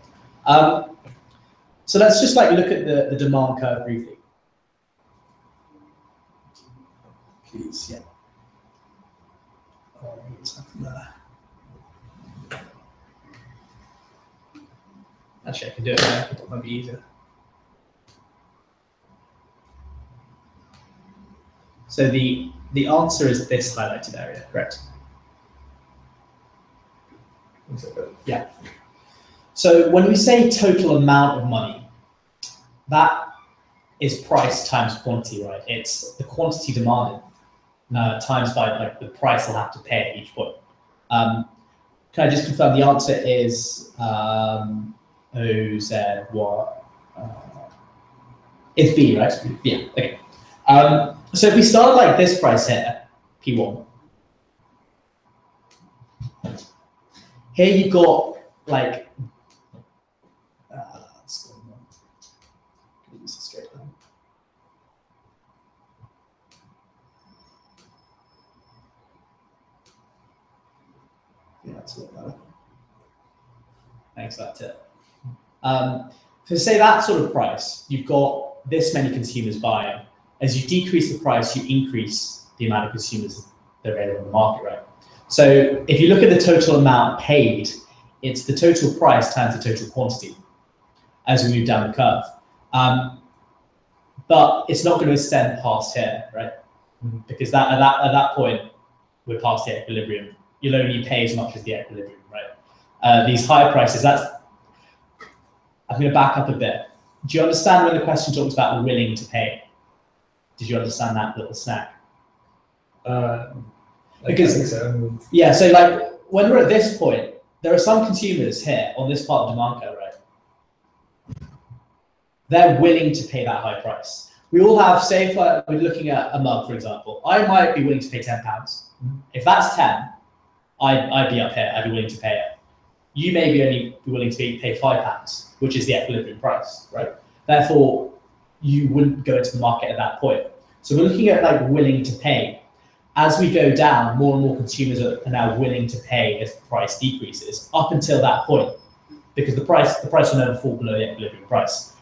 So let's just like look at the demand curve briefly. Please, yeah. Oh, what's happened there? Actually, I can do it there. It might be easier. So the answer is this highlighted area, correct? Yeah. So when we say total amount of money, that is price times quantity, right? It's the quantity demanded times by like the price I'll have to pay at each point. Can I just confirm the answer is OZ what? It's B, right? Yeah. Okay. So if we start like this price here, P1. Here you've got like, let's go on. Use a straight line. Yeah, that's a lot better. Thanks for that tip. To say that sort of price, you've got this many consumers buying. As you decrease the price, you increase the amount of consumers that are available in the market, right? So if you look at the total amount paid, it's the total price times the total quantity as we move down the curve. But it's not going to extend past here, right? Mm-hmm. Because at that point, we're past the equilibrium. You'll only pay as much as the equilibrium, right? These higher prices, I'm going to back up a bit. Do you understand when the question talks about willing to pay? Did you understand that little snack? Because I think so. Yeah, so like when we're at this point, there are some consumers here on this part of demand curve, right? They're willing to pay that high price. We all have, say if we're looking at a mug, for example, I might be willing to pay £10. If that's 10, I'd be up here, I'd be willing to pay it. You may be only be willing to pay £5, which is the equilibrium price, right? Therefore, you wouldn't go into the market at that point. So we're looking at like willing to pay. As we go down, more and more consumers are now willing to pay as the price decreases up until that point. because the price will never fall below the equilibrium price.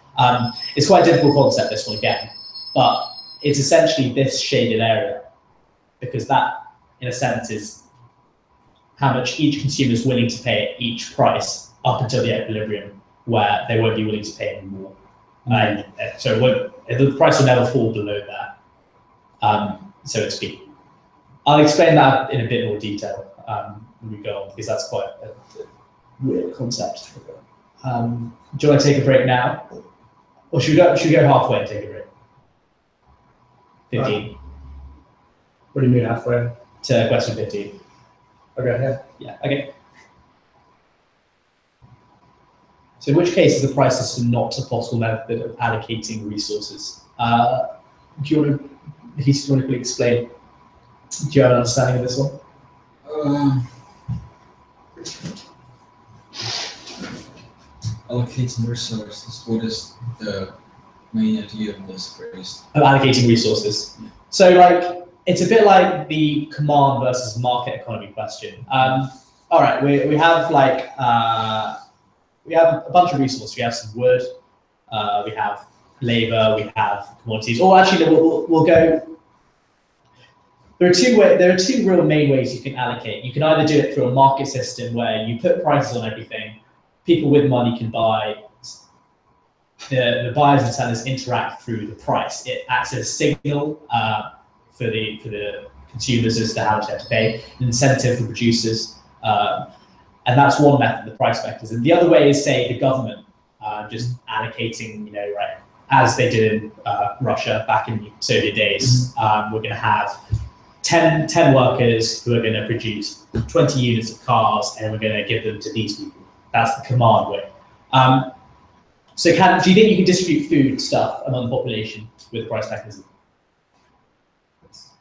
It's quite a difficult concept, this one again, but it's essentially this shaded area, because that, in a sense, is how much each consumer is willing to pay at each price up until the equilibrium, where they won't be willing to pay any more. So the price will never fall below that, so to speak. I'll explain that in a bit more detail when we go on, because that's quite a weird concept. Do you want to take a break now? Or should we go halfway and take a break? 15. What do you mean halfway? To question 15. Okay, yeah. Yeah, okay. So in which case is the price system not a possible method of allocating resources? Do you want to quickly explain? Do you have an understanding of this one? Allocating resources. What is the main idea of this phrase? Of allocating resources. So like, it's a bit like the command versus market economy question. All right, we have like, we have a bunch of resources. We have some wood, we have labor, we have commodities. Or actually, no, we'll go. There are two real main ways you can allocate. You can either do it through a market system where you put prices on everything. People with money can buy. The buyers and sellers interact through the price. It acts as a signal for the consumers as to how much they have to pay, an incentive for producers. And that's one method, the price vectors. And the other way is, say, the government just allocating, right, as they did in Russia back in the Soviet days. We're going to have 10 workers who are going to produce 20 units of cars, and we're going to give them to these people. That's the command way. So do you think you can distribute food stuff among the population with the price mechanism?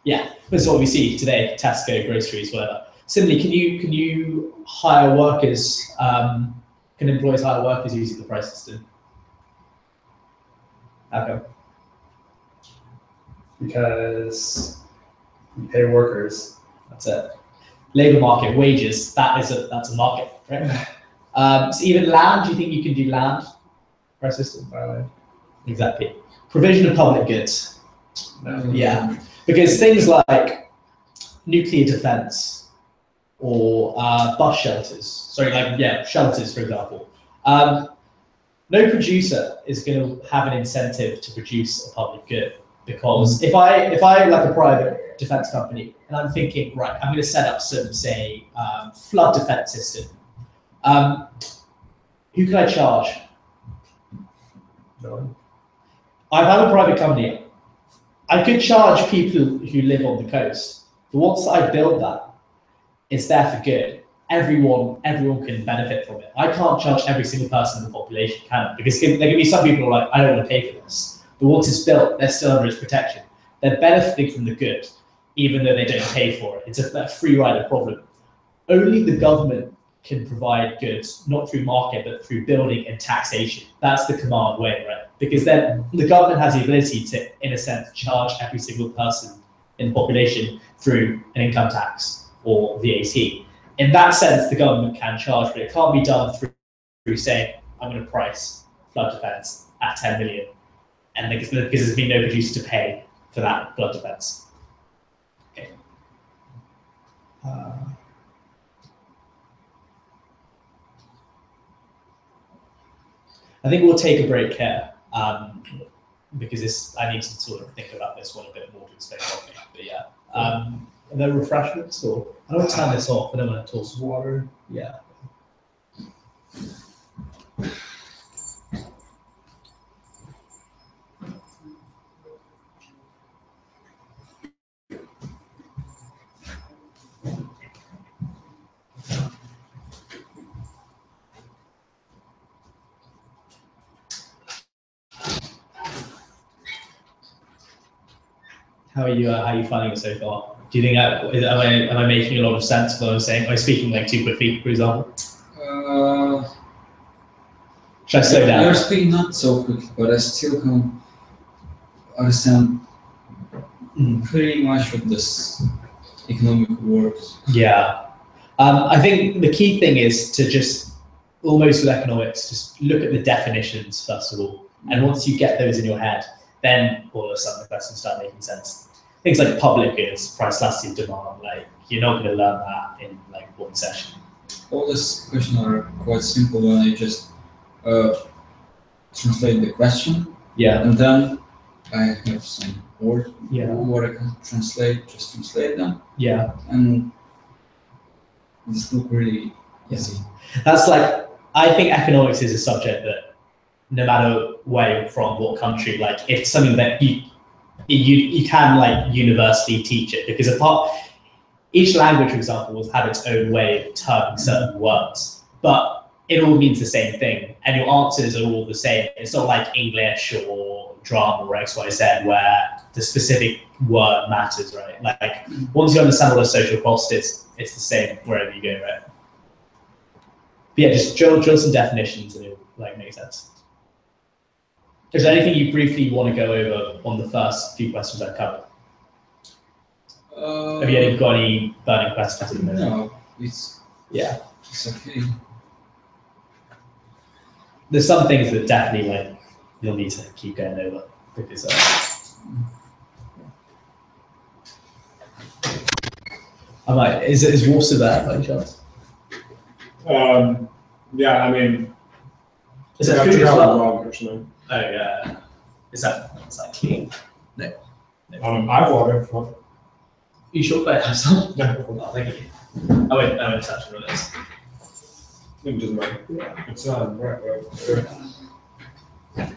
Yeah, that's what we see today, Tesco, groceries, whatever. Similarly, can you hire workers, can employers hire workers using the price system? How come? Because you pay workers. That's it. Labor market, wages, that's a market, right? So even land, do you think you can do land? Price system? Exactly. Provision of public goods. No. Yeah, because things like nuclear defense or bus shelters, shelters, for example. No producer is going to have an incentive to produce a public good, because if I like a private defense company and I'm thinking, right, I'm going to set up some, say, flood defense system. Who can I charge? No. If I'm a private company, I could charge people who live on the coast, but once I build that, it's there for good. Everyone can benefit from it. I can't charge every single person in the population, can I? Because there can be some people who are like, I don't want to pay for this. But once it's built, they're still under its protection. They're benefiting from the good, even though they don't pay for it. It's a free rider problem. Only the government can provide goods, not through market, but through building and taxation. That's the command way, right? Because then the government has the ability to, in a sense, charge every single person in the population through an income tax or VAT. In that sense, the government can charge, but it can't be done through saying, I'm going to price flood defense at 10 million. And because there's been no producer to pay for that flood defense. Okay. I think we'll take a break here, because I need to sort of think about this one a bit more to explain properly. But yeah, are there refreshments, or I don't want to turn this off. I don't want to toss water. Yeah. How are you finding it so far? Do you think am I making a lot of sense of what I'm saying? Am I speaking like too quickly, for example? Should I slow down? You're speaking not so quickly, but I still can understand pretty much what this economic works. Yeah. I think the key thing is to just almost with economics, just look at the definitions first of all, and once you get those in your head, then all of a sudden the questions start making sense. Things like public goods, price elasticity of demand, like you're not going to learn that in like one session. All these questions are quite simple when I just translate the question. Yeah. And then I have some words Yeah. what I can translate, just translate them. Yeah. And this look really easy. That's like, I think economics is a subject that no matter where you're from, what country, like it's something that you can like universally teach it, because each language, for example, will have its own way of terming certain words, but it all means the same thing, and your answers are all the same. It's not like English or drama or XYZ where the specific word matters, right? Like once you understand what a social cost is, it's the same wherever you go, right? But yeah, just drill some definitions and it'll like make sense. Is there anything you briefly want to go over on the first few questions I've covered? Have you got any burning questions at the moment? No, it's okay. There's some things that definitely like you'll need to keep going over because I'm like, is water there by any chance? Yeah, I mean, Is that food as well? wrong, actually. Oh yeah. Is that clean? No. I've water. Well, You sure about yourself? yeah, Oh, thank you. I won't touch it on this. it doesn't matter. It's right.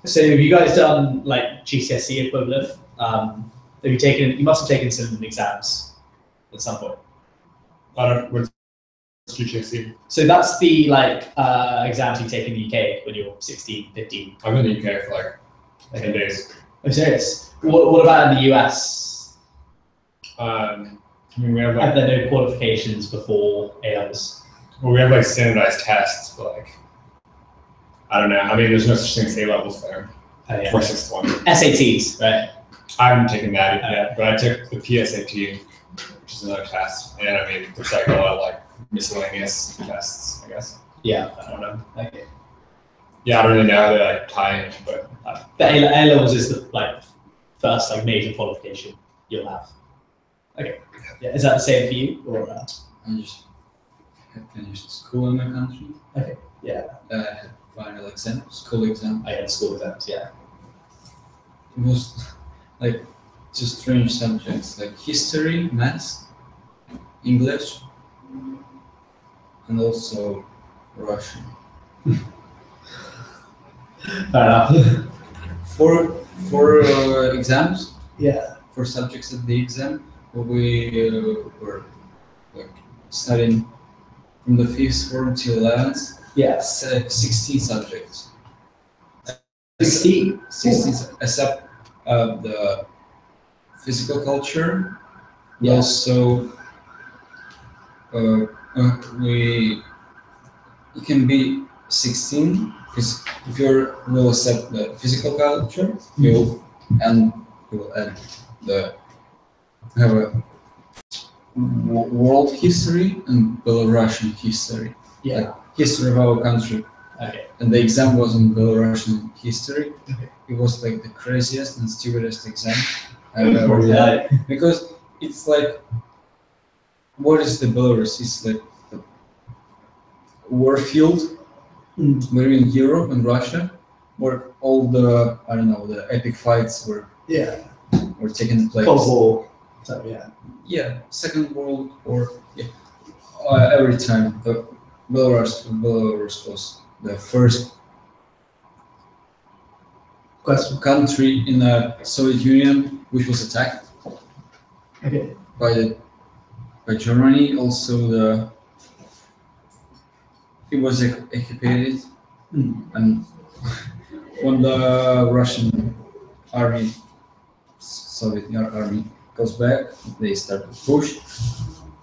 So have you guys done like GCSE equivalent? You must have taken some exams at some point. What's GCSE? So that's the like exams you take in the UK when you're 16, 15. I'm in the UK for like 10 days. Oh, serious? What about in the US? I mean, we have Have like, there no qualifications before A-levels? well, we have like standardized tests, but like, I don't know. I mean, there's no such thing as A-levels there. Oh, yeah. For 6th one. SATs, right? I haven't taken that yet, but I took the PSAT, which is another test. And I mean, there's like a lot of like miscellaneous tests, I guess. Yeah. I don't know. Okay. Yeah, I don't really know how they like tie in, but The A-levels is the like first like major qualification you'll have. Okay. Yeah. Is that the same for you or? I just have finished school in my country. Okay. Yeah. I had final exam, school exam. I had school exams. Yeah. It was like just strange subjects like history, maths, English, and also Russian. Fair enough. For exams, Yeah. for subjects at the exam, we were like studying from the 5th form to 11th. Yes. 16 subjects. 16. 16 except the physical culture. We Yeah. also it can be 16 because if you will accept the physical culture, you will add the have a world history and Belarusian history. Yeah. Like history of our country. Okay. And the exam was in Belarusian history. Okay. It was like the craziest and stupidest exam I've ever had. Because it's like, what is the Belarus? It's like the war field between Europe and Russia, where all the, I don't know, the epic fights were taking place. Cold War. So yeah. Yeah, Second World War. Yeah, every time the Belarus was the first country in the Soviet Union which was attacked Okay. by Germany. Also, it was occupied, and when the Russian army, Soviet army, goes back, they start to push.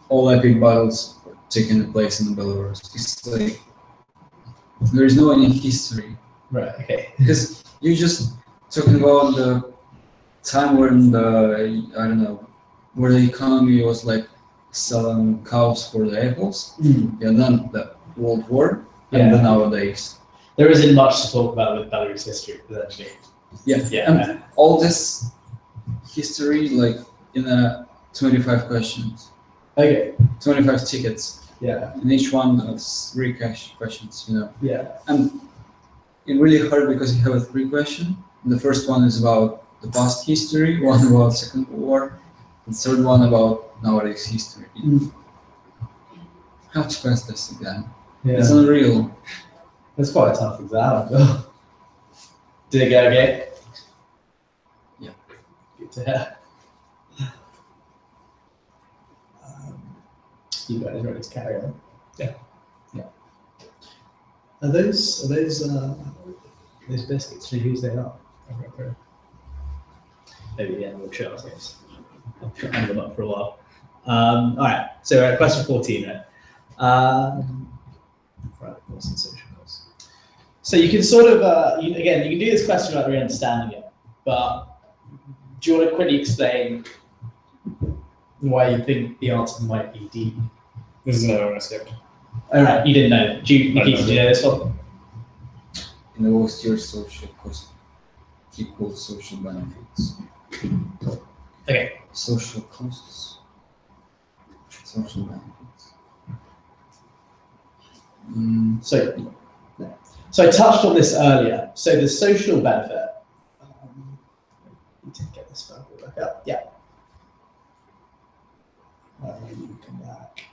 All epic battles were taking place in Belarus. It's like there is no any history, Right. Okay. because you're just talking about the time when where the economy was like selling cows for the apples. Yeah, then the World War, and the nowadays. There isn't much to talk about with Belarus history, essentially. Yeah. And all this history, like in a 25 questions. Okay. 25 tickets. Yeah. And each one has 3 questions, you know. Yeah. And it's really hard because you have a 3 question. The first one is about the past history, one about Second World War, and third one about nowadays history. How to pass this exam? Yeah. It's unreal. That's quite a tough exam. Did it go okay? Yeah. Good to hear. You guys ready to carry on? Yeah. Yeah. Are those biscuits? Do you know whose they are? Maybe yeah, we'll show us. Yes. I'll hang them up for a while. All right. So question 14. Right? Private costs and social costs. So you can sort of again, you can do this question without really understanding it, but do you want to quickly explain why you think the answer might be D? This is another one I skipped. All right, you didn't know. Did you know this one? In the last year, social cost equals social benefits. Okay. Social costs, social benefits. So I touched on this earlier. So the social benefit. Need to get this back up. Yeah. You come back.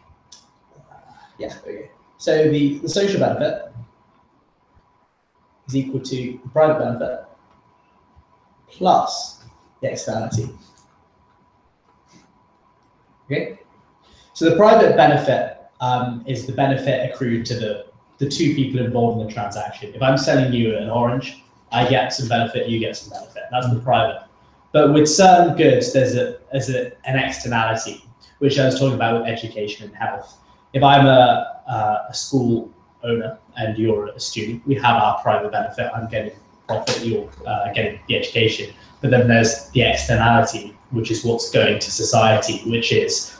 Yeah. Okay. So the social benefit is equal to the private benefit plus the externality. Okay. So the private benefit is the benefit accrued to the 2 people involved in the transaction. If I'm selling you an orange, I get some benefit, you get some benefit. That's the private. But with certain goods, there's an externality, which I was talking about with education and health. If I'm a school owner and you're a student, we have our private benefit. I'm getting profit, you're getting the education. But then there's the externality, which is what's going to society, which is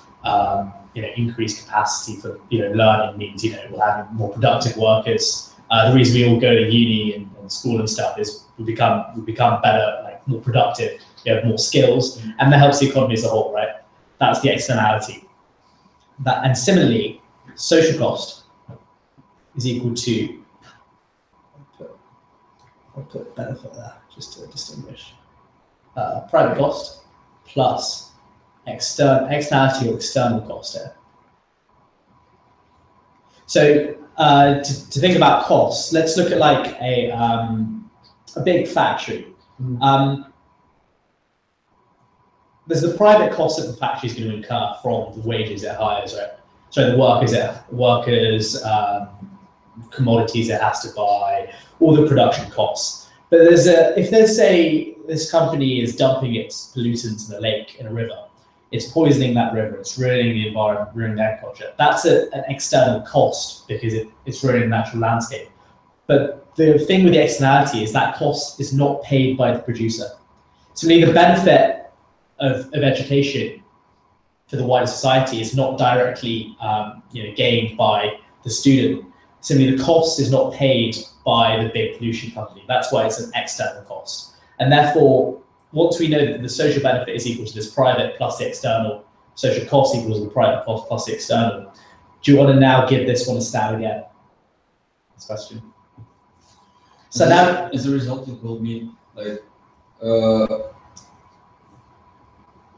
increased capacity for learning means we'll have more productive workers. The reason we all go to uni and school and stuff is we become better, like more productive. We have more skills, and that helps the economy as a whole, right? That's the externality. And similarly, social cost is equal to. I'll put benefit there just to distinguish. Private cost plus externality or external cost here. So to think about costs, let's look at like a big factory. There's the private cost that the factory is going to incur from the wages it hires, right? So the workers, commodities it has to buy, all the production costs. But if there's say this company is dumping its pollutants in a lake, in a river, it's poisoning that river, it's ruining the environment, ruining agriculture. That's an external cost because it's ruining the natural landscape. But the thing with the externality is that cost is not paid by the producer. Similarly, the benefit of education for the wider society is not directly gained by the student. Similarly, the cost is not paid by the big pollution company. That's why it's an external cost. And therefore, once we know that the social benefit is equal to this private plus the external, social cost equals the private cost plus the external, do you want to now give this one a stab again? This question. So now, as a result, it will be like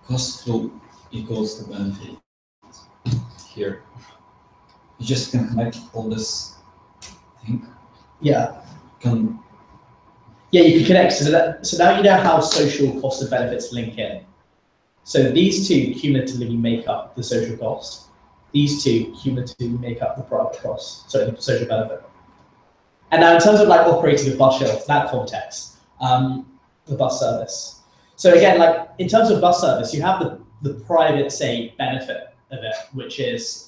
cost flow equals the benefit here. You just can connect all this thing. Yeah. Yeah, you can connect. So now you know how social cost and benefits link in. So these 2 cumulatively make up the social cost. These 2 cumulatively make up the private cost, sorry, the social benefit. And now in terms of like operating a bus shuttle, that context, the bus service. So again, like in terms of bus service, you have the private, say, benefit of it, which is,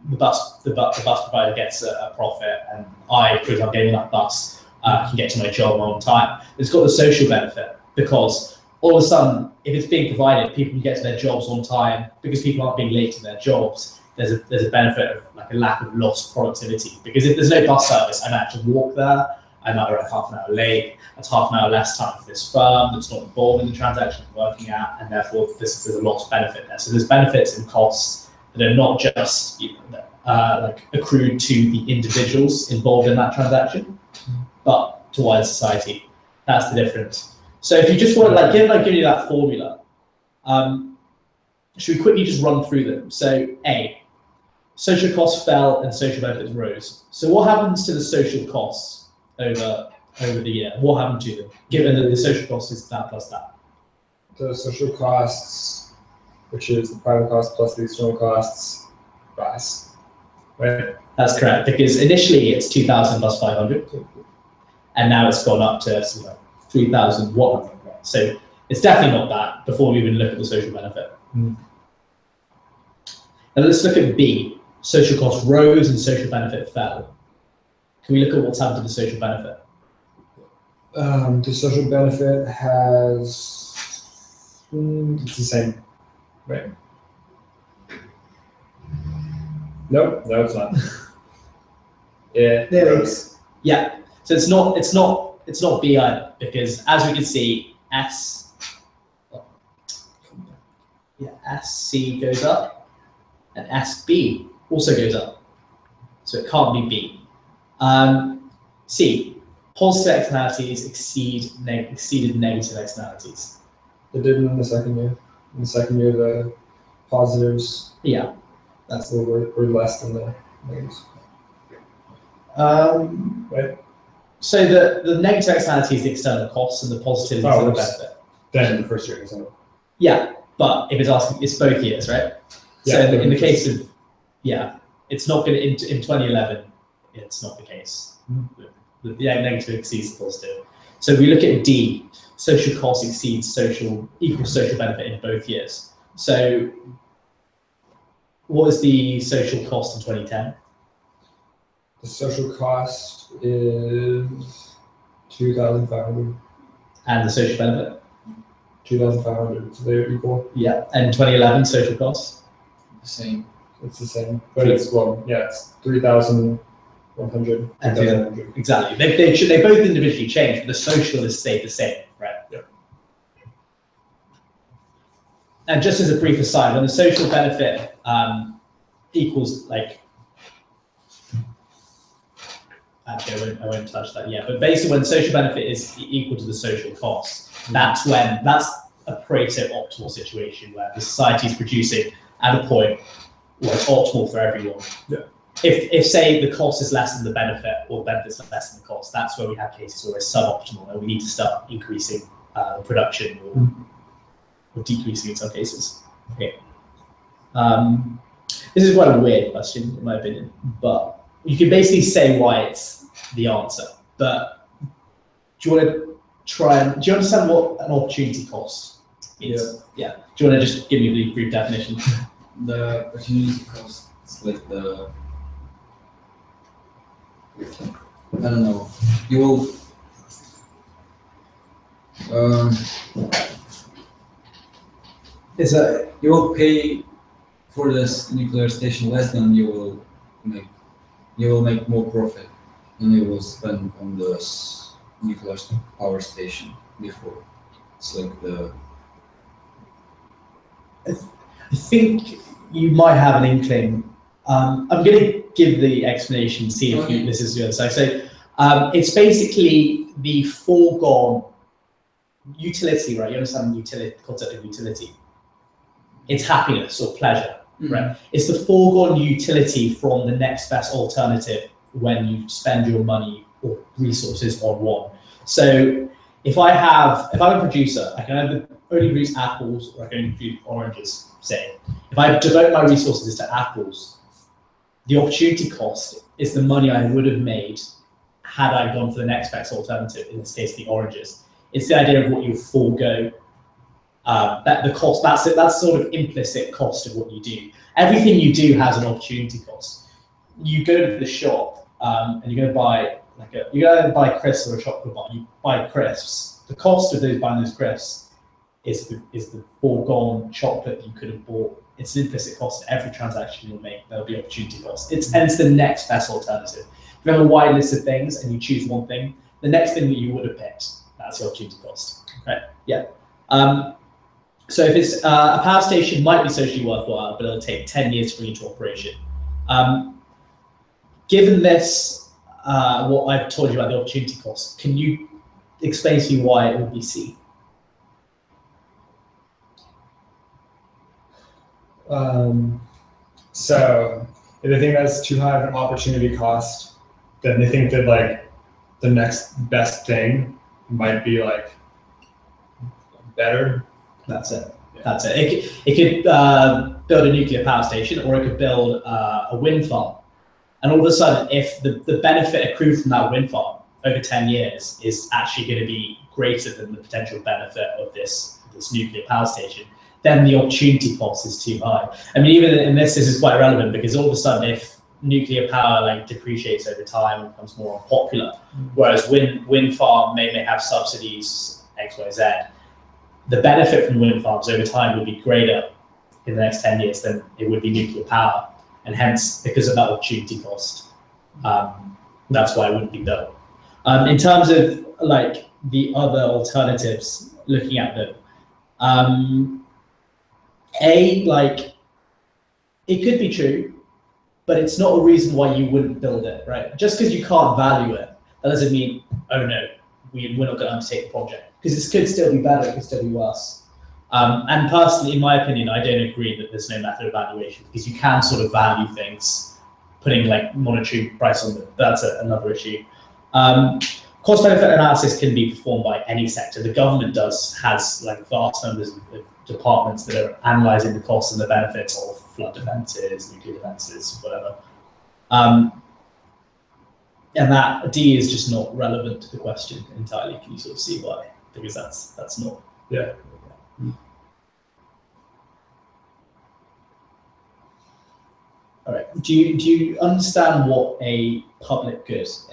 the bus provider gets a profit, and I, for example, getting on that bus, can get to my job on time. It's got the social benefit because all of a sudden, if it's being provided, people can get to their jobs on time because people aren't being late to their jobs. there's a benefit of like a lack of lost productivity, because if there's no bus service, I might have to walk there, I might arrive half an hour late, that's half an hour less time for this firm that's not involved in the transaction I'm working at, and therefore there's a lost benefit there. So there's benefits and costs that are not just like accrued to the individuals involved in that transaction, but to wider society. That's the difference. So if you just want to like give you that formula, should we quickly just run through them? So A, social costs fell and social benefits rose. So what happens to the social costs over the year? What happened to them, given that the social cost is that plus that? The social costs, which is the private cost plus the external costs, rise, right? That's correct, because initially it's 2,000 plus 500, and now it's gone up to 3,100. Right? So it's definitely not that before we even look at the social benefit. Now let's look at B. Social cost rose and social benefit fell. Can we look at what's happened to the social benefit? The social benefit has, it's the same, right? Nope, no, it's not. It rose. Yeah, so it's not B either, because as we can see, SC goes up and SB also goes up, so it can't be B. C, positive externalities exceeded negative externalities. It didn't in the second year. In the second year, the positives That's were less than the negatives. Right. So the negative externality is the external costs, and the positive is the benefit. Then in the first year, isn't it? Yeah, but if it's asking, it's both years, right? Yeah, so in the case of, it's not going to, in 2011, it's not the case. The negative exceeds the positive. So we look at D, social cost equals social benefit in both years. So what is the social cost in 2010? The social cost is 2,500. And the social benefit? 2,500. So they're equal. Yeah. And 2011 social costs? The same. It's the same, but it's it's 3,100. Exactly. They both individually change, but the social has stayed the same, right? Yeah. And just as a brief aside, when the social benefit equals like, actually I won't touch that yet, but basically when social benefit is equal to the social cost, that's a Pareto optimal situation where the society is producing at a point where it's optimal for everyone. Yeah. If say the cost is less than the benefit or the benefit's less than the cost, that's where we have cases where it's suboptimal and we need to start increasing production or decreasing in some cases. Okay. This is quite a weird question in my opinion, but you can basically say why it's the answer. But do you want to do you understand what an opportunity cost is? Yeah. Do you want to just give me the brief definition? The opportunity cost is like the, I don't know, you will you will pay for this nuclear station less than you will make more profit than you will spend on this nuclear power station before. It's like the, I think you might have an inkling. I'm going to give the explanation, see if this is your side. So it's basically the foregone utility, right? You understand the concept of utility. It's happiness or pleasure, right? It's the foregone utility from the next best alternative when you spend your money or resources on one. So if I'm a producer, I can either only produce apples or I can only produce oranges, say. If I devote my resources to apples, the opportunity cost is the money I would have made had I gone for the next best alternative, in this case, the oranges. It's the idea of what you forego. That the cost, that's sort of implicit cost of what you do. Everything you do has an opportunity cost. You go to the shop and you're going to buy buy crisps or a chocolate bar. You buy crisps. The cost of buying those crisps is the foregone chocolate you could have bought. It's an implicit cost. Every transaction you'll make, there'll be opportunity cost. It's the next best alternative. If you have a wide list of things and you choose one thing, the next thing that you would have picked, that's the opportunity cost. Right? Yeah. So if it's a power station might be socially worthwhile, but it'll take 10 years to bring into operation. Given this, what I've told you about the opportunity cost, can you explain to me why it would be C? So if they think that's too high of an opportunity cost, then they think that like the next best thing might be like better. That's it. Yeah. That's it. It could build a nuclear power station, or it could build a wind farm. And all of a sudden, if the benefit accrued from that wind farm over 10 years is actually going to be greater than the potential benefit of this nuclear power station, then the opportunity cost is too high. I mean, even in this is quite relevant, because all of a sudden, if nuclear power like depreciates over time and becomes more unpopular, whereas wind farm may have subsidies X, Y, Z, the benefit from wind farms over time would be greater in the next 10 years than it would be nuclear power. And hence, because of that opportunity cost, that's why it wouldn't be built. In terms of like the other alternatives, looking at them, like it could be true, but it's not a reason why you wouldn't build it, right? Just because you can't value it, that doesn't mean, oh no, we're not going to undertake the project, because this could still be better, it could still be worse. And personally, in my opinion, I don't agree that there's no method of valuation, because you can sort of value things, putting like monetary price on them. That's another issue. Cost benefit analysis can be performed by any sector. The government has like vast numbers of departments that are analyzing the costs and the benefits of flood defenses, nuclear defenses, whatever. And that D is just not relevant to the question entirely. Can you sort of see why? Because that's not. Yeah. All right. Do you understand what a public good is?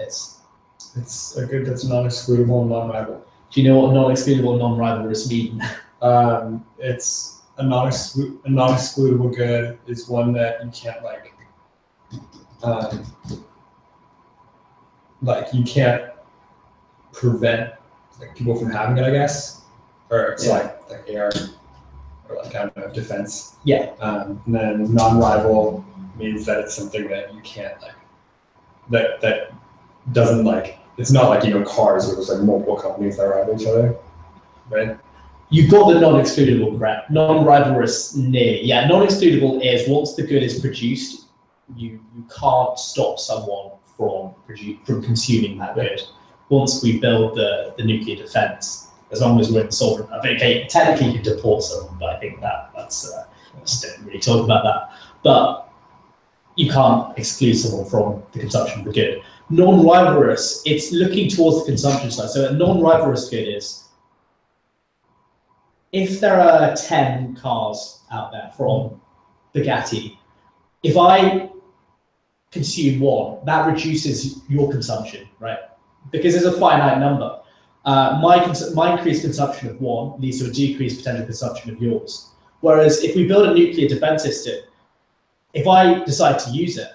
It's a good that's non-excludable and non-rival. Do you know what non-excludable and non-rivalrous mean? It's a non-excludable good is one that you can't you can't prevent like people from having it, I guess, or it's like air or like I don't know, defense. Yeah. And then non-rival means that it's something that you can't that doesn't it's not like cars where there's like multiple companies that rival each other, right? You've got the non-excludable correct. Non-rivalrous near. Yeah, non-excludable is once the good is produced, you can't stop someone from consuming that good. Once we build the nuclear defense, as long as we're in the sovereign, I think technically you can deport someone, but I think that's don't really talk about that. But you can't exclude someone from the consumption of the good. Non-rivalrous, it's looking towards the consumption side. So a non-rivalrous good is if there are 10 cars out there from Bugatti, if I consume one, that reduces your consumption, right? Because there's a finite number. My increased consumption of one leads to a decreased potential consumption of yours. Whereas if we build a nuclear defense system, if I decide to use it,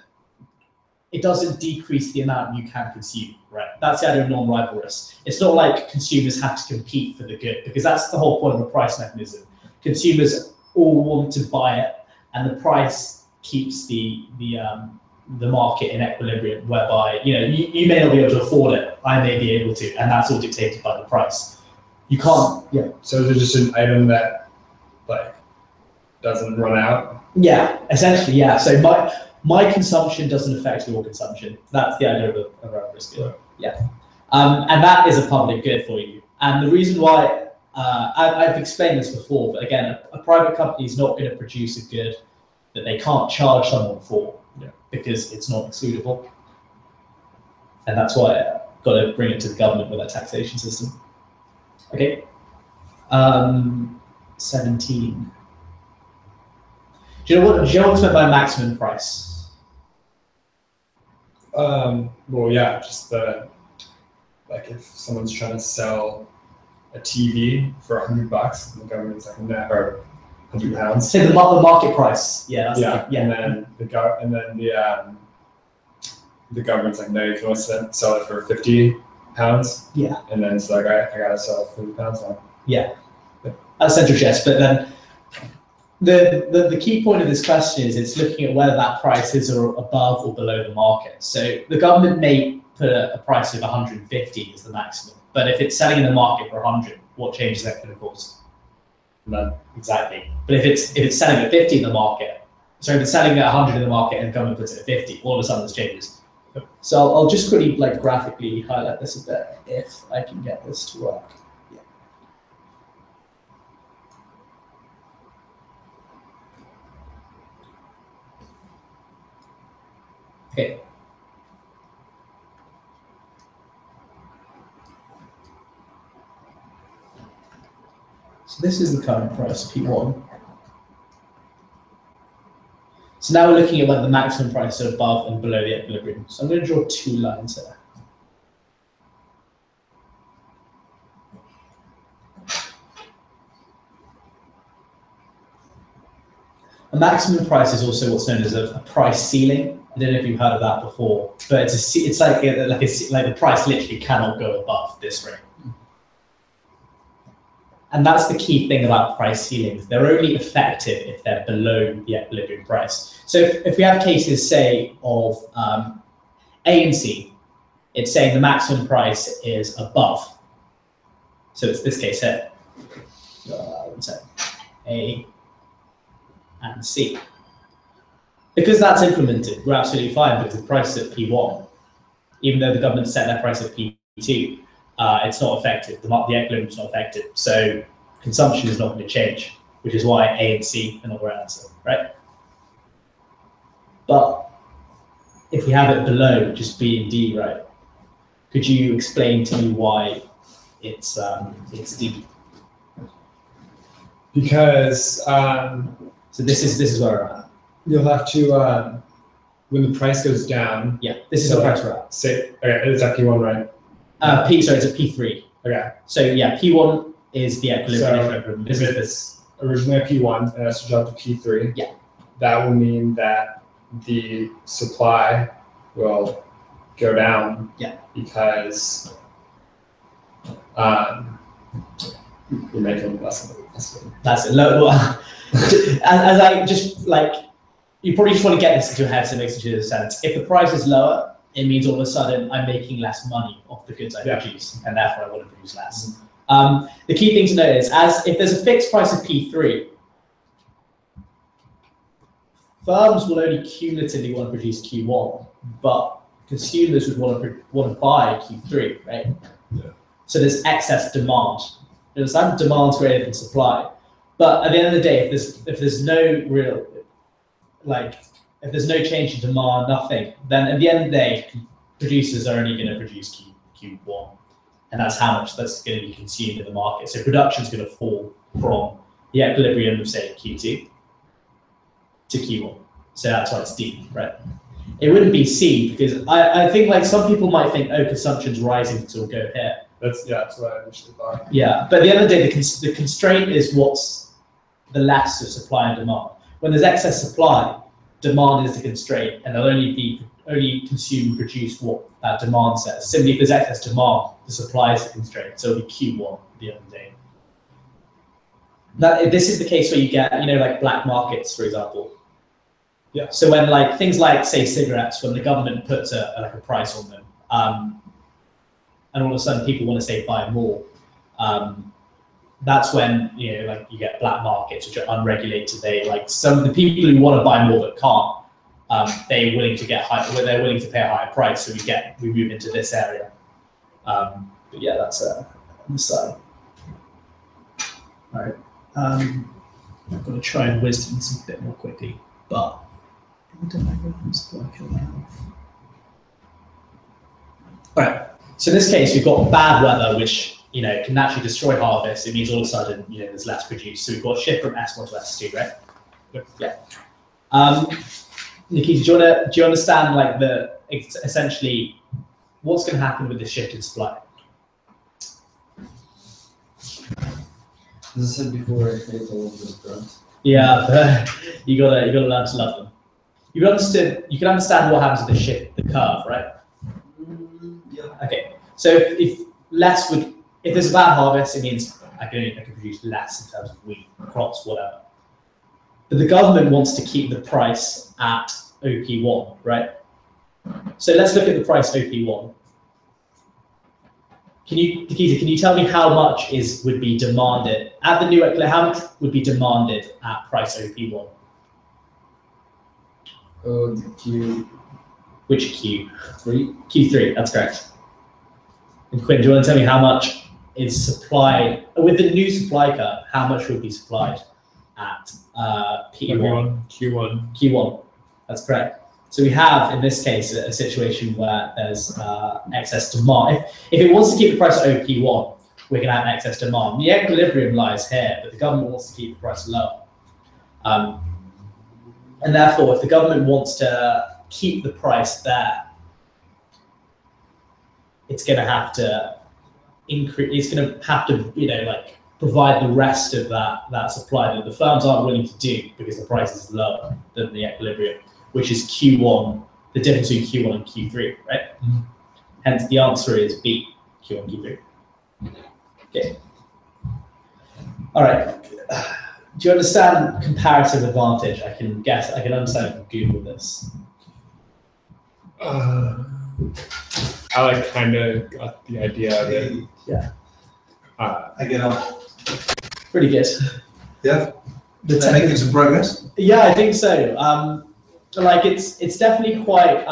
it doesn't decrease the amount you can consume, right? That's the idea of non-rivalrous. It's not like consumers have to compete for the good, because that's the whole point of a price mechanism. Consumers all want to buy it, and the price keeps the market in equilibrium, whereby you may not be able to afford it, I may be able to, and that's all dictated by the price. You can't. Yeah. So is it just an item that doesn't run out? Yeah, essentially, yeah. So my consumption doesn't affect your consumption. That's the idea of a risk good. Yeah. And that is a public good for you. And the reason why, I've explained this before, but again, a private company is not going to produce a good that they can't charge someone for, because it's not excludable. And that's why I've got to bring it to the government with that taxation system. Okay. 17. Do you know what's meant by maximum price? Well, yeah, just if someone's trying to sell a TV for $100, and the government's like, no, or £100. So the market price, yeah, that's And then the government's like, no, you can only sell it for £50. Yeah. And then it's like, all right, I gotta sell it for £50 now. Yeah. That's central chess, but then the key point of this question is it's looking at whether that price is above or below the market. So the government may put a price of 150 as the maximum, but if it's selling in the market for 100, what change is that going to cause? None. Exactly. But if it's selling at 50 in the market, so if it's selling at 100 in the market and the government puts it at 50, all of a sudden this changes. So I'll just quickly like graphically highlight this a bit if I can get this to work. Yeah. Okay. So this is the current price, P1. So now we're looking at whether the maximum price is above and below the equilibrium. So I'm going to draw two lines here. A maximum price is also what's known as a price ceiling. I don't know if you've heard of that before, but it's like the price literally cannot go above this rate. And that's the key thing about price ceilings. They're only effective if they're below the equilibrium price. So if we have cases, say, of A and C, it's saying the maximum price is above. So it's this case here. A and C. Because that's implemented, we're absolutely fine because the price is at P1. Even though the government set their price at P2, it's not effective. The equilibrium is not effective. So consumption is not going to change, which is why A and C are not the right answer, right? But if we have it below, just B and D, right? Could you explain to me why it's D? Because so this is where we're at. you'll have to when the price goes down. Yeah, this is the price we're at. Say, okay, it's at P1, right? Sorry, it's at P3. Okay. So yeah, P1 is the equilibrium. So if it's originally at P1 and it's to jump to P3, yeah, that will mean that the supply will go down. Yeah. Because you're making less. That's it. As I just like, you probably just want to get this into your head so it makes it sense. If the price is lower, it means all of a sudden I'm making less money off the goods I produce, and therefore I want to produce less. The key thing to note is, if there's a fixed price of P3, firms will only cumulatively want to produce Q1, but consumers would want to buy Q3, right? Yeah. So there's excess demand. You understand? Demand's greater than supply. But at the end of the day, if there's no real, if there's no change in demand, nothing, then at the end of the day, producers are only going to produce Q1. And that's how much that's going to be consumed in the market. So production is going to fall from the equilibrium of, say, Q2 to Q1. So that's why it's D, right? It wouldn't be C, because I think like some people might think, oh, consumption's rising, so we'll go here. That's what I initially thought. Yeah, but at the end of the day, the constraint is what's the less of supply and demand. When there's excess supply, demand is the constraint, and they'll only consume and produce what that demand says. Simply, if there's excess demand, the supply is the constraint, so it'll be Q1 at the end of the day. Now, this is the case where you get, like black markets, for example. Yeah. So when like things like, say, cigarettes, when the government puts a price on them, and all of a sudden people want to say buy more, that's when you get black markets which are unregulated. Some of the people who want to buy more but can't, they're willing to pay a higher price. So we move into this area. But yeah, that's on the side. All right. I'm going to try and whiz through this a bit more quickly, but diagrams working out. All right. So in this case, we've got bad weather, which can naturally destroy harvest. It means all of a sudden there's less produced. So we've got shift from S1 to S2, right? Yep. Yeah. Nikita, do you understand essentially what's going to happen with the shift in supply? As I said before, I hate all of those graphs. Yeah, but you gotta learn to love them. You can understand what happens with the shift, the curve, right? Yeah. Okay. So if there's a bad harvest, it means I can produce less in terms of wheat, crops, whatever. But the government wants to keep the price at OP1, right? So let's look at the price OP1. Nikita, can you tell me how much would be demanded at the new how much would be demanded at price OP1? The Q. Which Q? 3. Q3, that's correct. And Quinn, do you want to tell me how much is supplied with the new supply curve? How much would be supplied at P1? Q1. That's correct. So we have, in this case, a situation where there's excess demand. If it wants to keep the price at OP1, we're going to have excess demand. The equilibrium lies here, but the government wants to keep the price low. And therefore, if the government wants to keep the price there, it's going to have to increase. It's going to have to, provide the rest of that supply that the firms aren't willing to do because the price is lower than the equilibrium, which is Q1, the difference between Q1 and Q3, right? Mm-hmm. Hence, the answer is B, Q1, Q3. Okay. All right. Do you understand comparative advantage? I can understand from Google this. I kind of got the idea of it. Yeah. I get on. Pretty good. Yeah. Making some progress. Yeah, I think so. It's definitely quite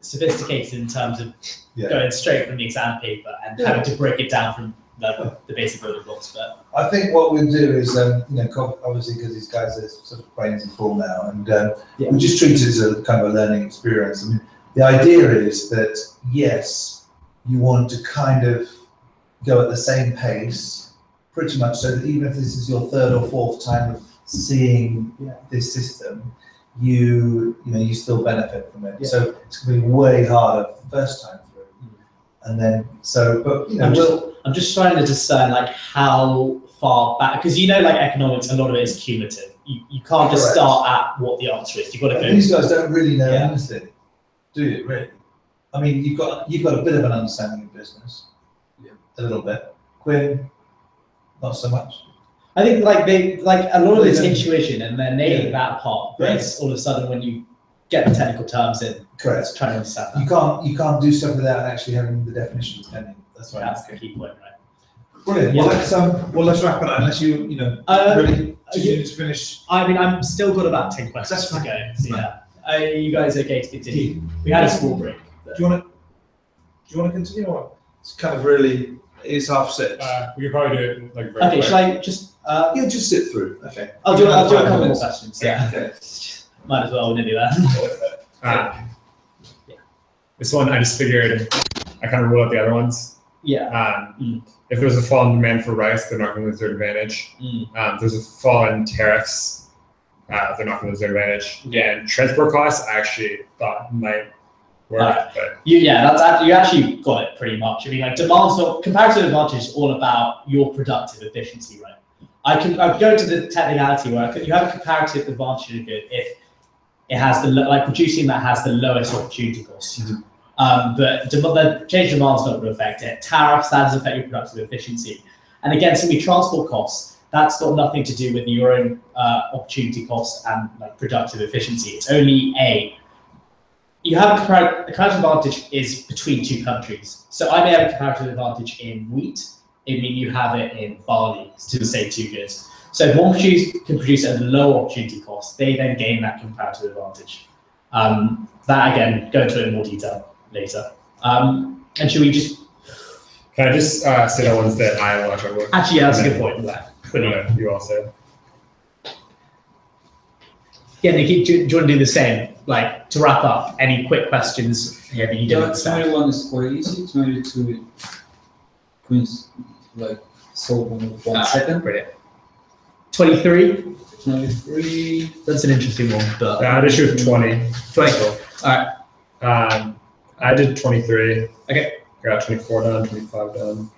sophisticated in terms of going straight from the exam paper and having to break it down from the basic building blocks. But I think what we'll do is, obviously because these guys are sort of brains are full now, and we just treat it as a kind of a learning experience. I mean, the idea is that yes, you want to kind of go at the same pace, pretty much, so that even if this is your third or fourth time of seeing this system, you still benefit from it. Yeah. So it's going to be way harder the first time through, and then I'm just trying to discern how far back, because economics, a lot of it is cumulative. You can't just start at what the answer is. You've got to go. These guys don't really know anything, do you? Really? I mean, you've got a bit of an understanding of business, a little bit. Quinn, not so much. I think a lot of it's intuition, and they're nailing that part. But it's all of a sudden when you get the technical terms in, correct, trying to understand that. You can't do stuff without actually having the definitions pending. That's right. That's the key point, right? Brilliant. Well, let's wrap it up. Unless ready to finish. I mean, I'm still got about 10 questions to go. So are you guys okay to continue? We had a small break. Do you want to continue, or it's kind of really? It's half 6. We could probably do it very okay, shall I just just sit through. Okay. I'll do a couple more questions. Yeah. Okay. Might as well, wouldn't do that. This one I just figured I kind of ruled out the other ones. Yeah. If there's a fall in demand for rice, they're not going to lose their advantage. If there's a fall in tariffs, they're not going to lose their advantage. Yeah, and transport costs I actually thought might work. But you actually got it pretty much. I mean, comparative advantage is all about your productive efficiency, right? I can go to the technicality where you have a comparative advantage if it has producing that has the lowest opportunity cost. But the change in demand is not going to affect it. Tariffs, that does affect your productive efficiency. And again, so transport costs, that's got nothing to do with your own opportunity cost and productive efficiency. It's only you have a comparative advantage is between two countries. So I may have a comparative advantage in wheat. It means you have it in barley, to the same two goods. So if one can produce at a low opportunity cost, they then gain that comparative advantage. That again, go into it in more detail later. And should we just? Can I just say the ones that I want to talk about? Actually, yeah, that's a good point. You all said. Yeah, Nikki, do you want to do the same? To wrap up, any quick questions here that you didn't understand? 21 is quite easy. 22 is solve in 1 second. Brilliant. 23? 23. That's an interesting one. But I just shoot 20. 24. All right. I did 23. Okay. I got 24 done, 25 done.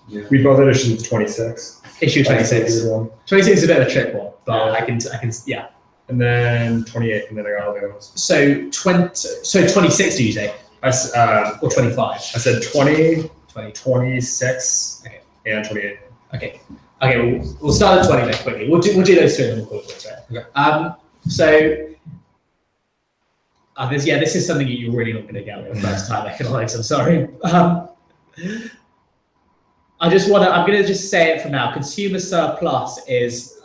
Yeah. We both had issues with 26. Issue 26. 26 is a bit of a trick one, but Yeah. I can, yeah. And then 28, and then I got all the other ones. So 26, do you say? Or 25? I said 20, 20. 26, Okay. and 28. Okay. Okay, we'll start at 20 then quickly. We'll do those two and then we'll call it, right? Okay. So this is something you're really not going to get the first time economics. I'm sorry. I'm going to just say it for now. Consumer surplus is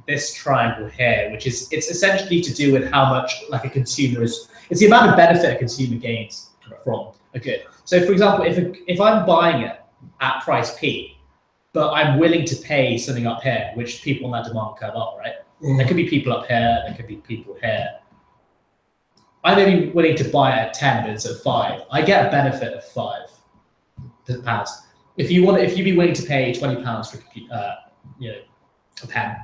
this triangle here, which is, it's essentially to do with how much like a consumer is, it's the amount of benefit a consumer gains from a good. So for example, if I'm buying it at price P, but I'm willing to pay something up here, which people on that demand curve are, right? There could be people up here, there could be people here. I may be willing to buy it at 10, but it's at 5. I get a benefit of £5. If you'd be willing to pay £20 for a pen,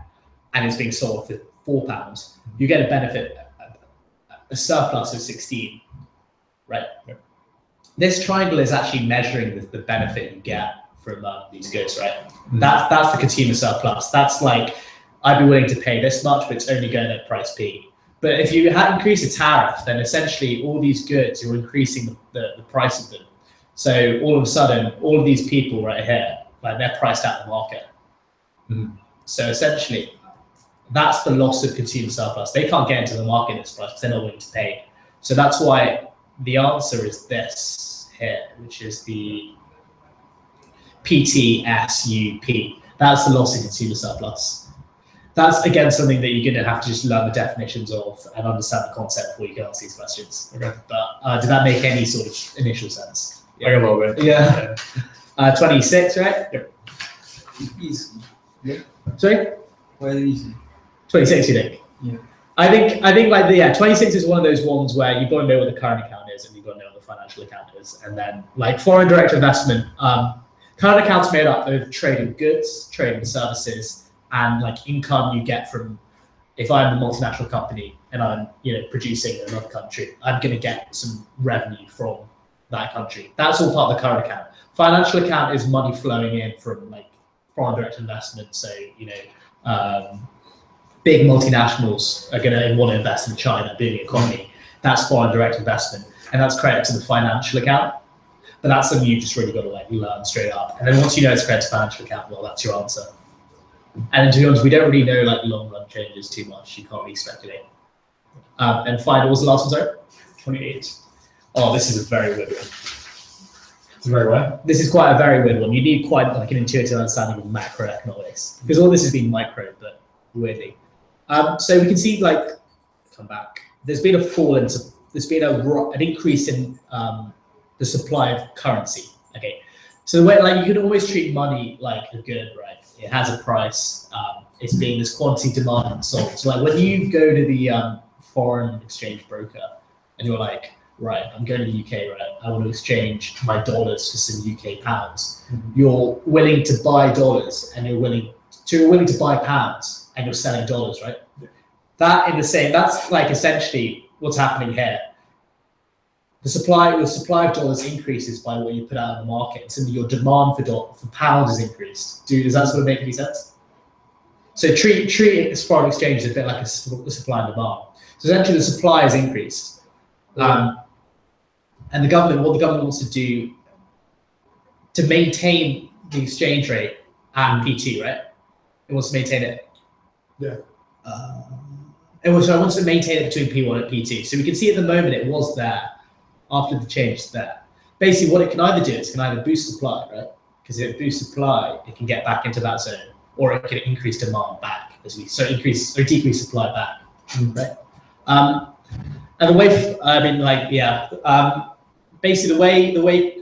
and it's being sold for £4, you get a benefit, a surplus of 16, right? Yep. This triangle is actually measuring the benefit you get from these goods, right? That's the consumer surplus. That's like, I'd be willing to pay this much, but it's only going at price P. But if you increase the tariff, then essentially all these goods, you're increasing the price of them. So all of a sudden, all of these people right here, like they're priced out of the market. So essentially, that's the loss of consumer surplus. They can't get into the market at this price because they're not willing to pay. So that's why the answer is this here, which is the PTSUP. That's the loss of consumer surplus. That's again something that you're going to have to just learn the definitions of and understand the concept before you can answer these questions. Okay. But did that make any sort of initial sense? I got a little bit. Yeah. 26, right? Yep. Easy. Sorry? Quite easy. 26, you think? Yeah. I think like 26 is one of those ones where you've got to know what the current account is and you've got to know what the financial account is. And then like foreign direct investment, current account's made up of trade in goods, trade in services, and like income you get from, if I'm a multinational company and I'm producing in another country, I'm going to get some revenue from that country. That's all part of the current account. Financial account is money flowing in from like foreign direct investment. So big multinationals are going to want to invest in China, booming economy. That's foreign direct investment, and that's credit to the financial account. But that's something you just really got to like learn straight up. And then once you know it's credit to financial account, well, that's your answer. And to be honest, we don't really know like long run changes too much. You can't really speculate. And what was the last one, sorry? 28. Oh, this is a very weird one. It's very what? This is quite a very weird one. You need quite like an intuitive understanding of macroeconomics because all this has been micro, but weirdly. So we can see like, come back. There's been a fall in, there's been an increase in the supply of currency. Okay, so the way like you can always treat money like a good, right? It has a price. It's being this quantity, demand, and sold. So like when you go to the foreign exchange broker and you're like, right, I'm going to the UK, right? I want to exchange my dollars for some UK pounds. You're willing to buy dollars and you're willing to buy pounds and you're selling dollars, right? That's like essentially what's happening here. The supply of dollars increases by what you put out in the market. So your demand for pounds is increased. Does that sort of make any sense? So treat this foreign exchange as a bit like a supply and demand. So essentially the supply is increased. And what the government wants to do to maintain the exchange rate and PT, right? It wants to maintain it. Yeah. It wants to maintain it between P1 and P2. So we can see at the moment it was there. After the change is there. Basically what it can either do is it can either boost supply, right? Because if it boosts supply, it can get back into that zone, or it can increase demand back decrease supply back, right? And the way, basically the way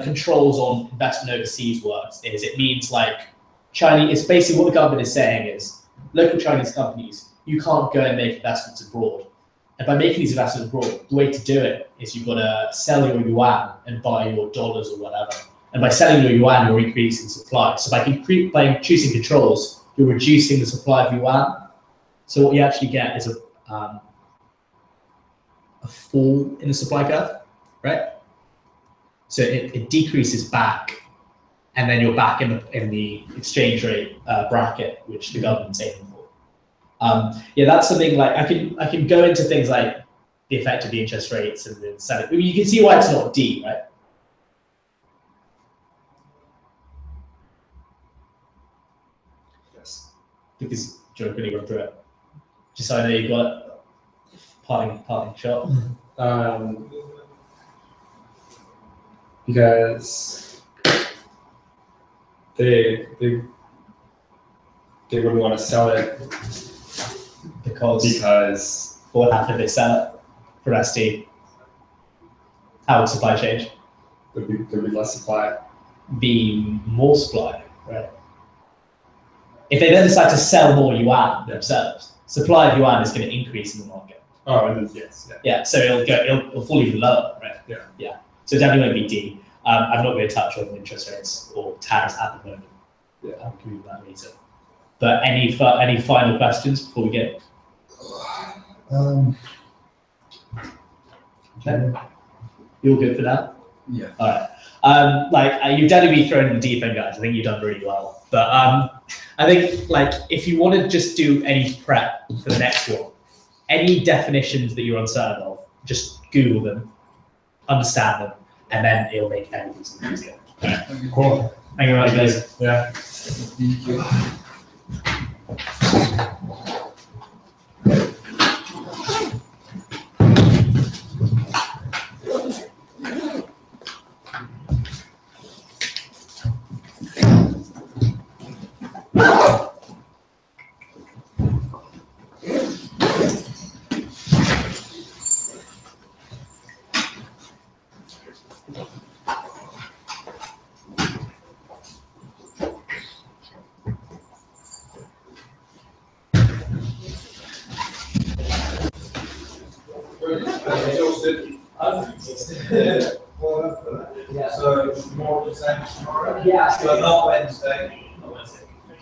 controls on investment overseas works is it means like it's basically what the government is saying is local Chinese companies, you can't go and make investments abroad. And by making these investments abroad, the way to do it is you've got to sell your yuan and buy your dollars or whatever. And by selling your yuan, you're increasing supply. So by introducing controls, you're reducing the supply of yuan. So what you actually get is a fall in the supply curve, right? So it decreases back and then you're back in the exchange rate bracket, which the government's aiming for. Yeah, that's something like I can go into things like the effect of the interest rates and then set it. You can see why it's not D, right? Yes. Because Joe can run through it. Just so I know you've got it. Parting shot. Because they wouldn't want to sell it because what happened if they sell it for ST? How would supply change? there'd be less supply. Be more supply, right? If they then decide to sell more yuan themselves, supply of yuan is going to increase in the market. Oh, and then, yes, yeah. Yeah, so it'll fall even lower, right? Yeah. Yeah. So it definitely won't be D. I'm not going to touch on interest rates or tariffs at the moment. Yeah. I'll give you that later. But any final questions before we get? Okay. You're good for that? Yeah. All right. You've definitely been thrown in the deep end, guys. I think you've done really well. But I think if you want to just do any prep for the next one, any definitions that you're uncertain of, just Google them, understand them, and then it'll make everything so easier. Okay. Cool. Thank you very much, guys. Yeah. Thank you. Yeah. So more of the same tomorrow? Yeah. So not Wednesday.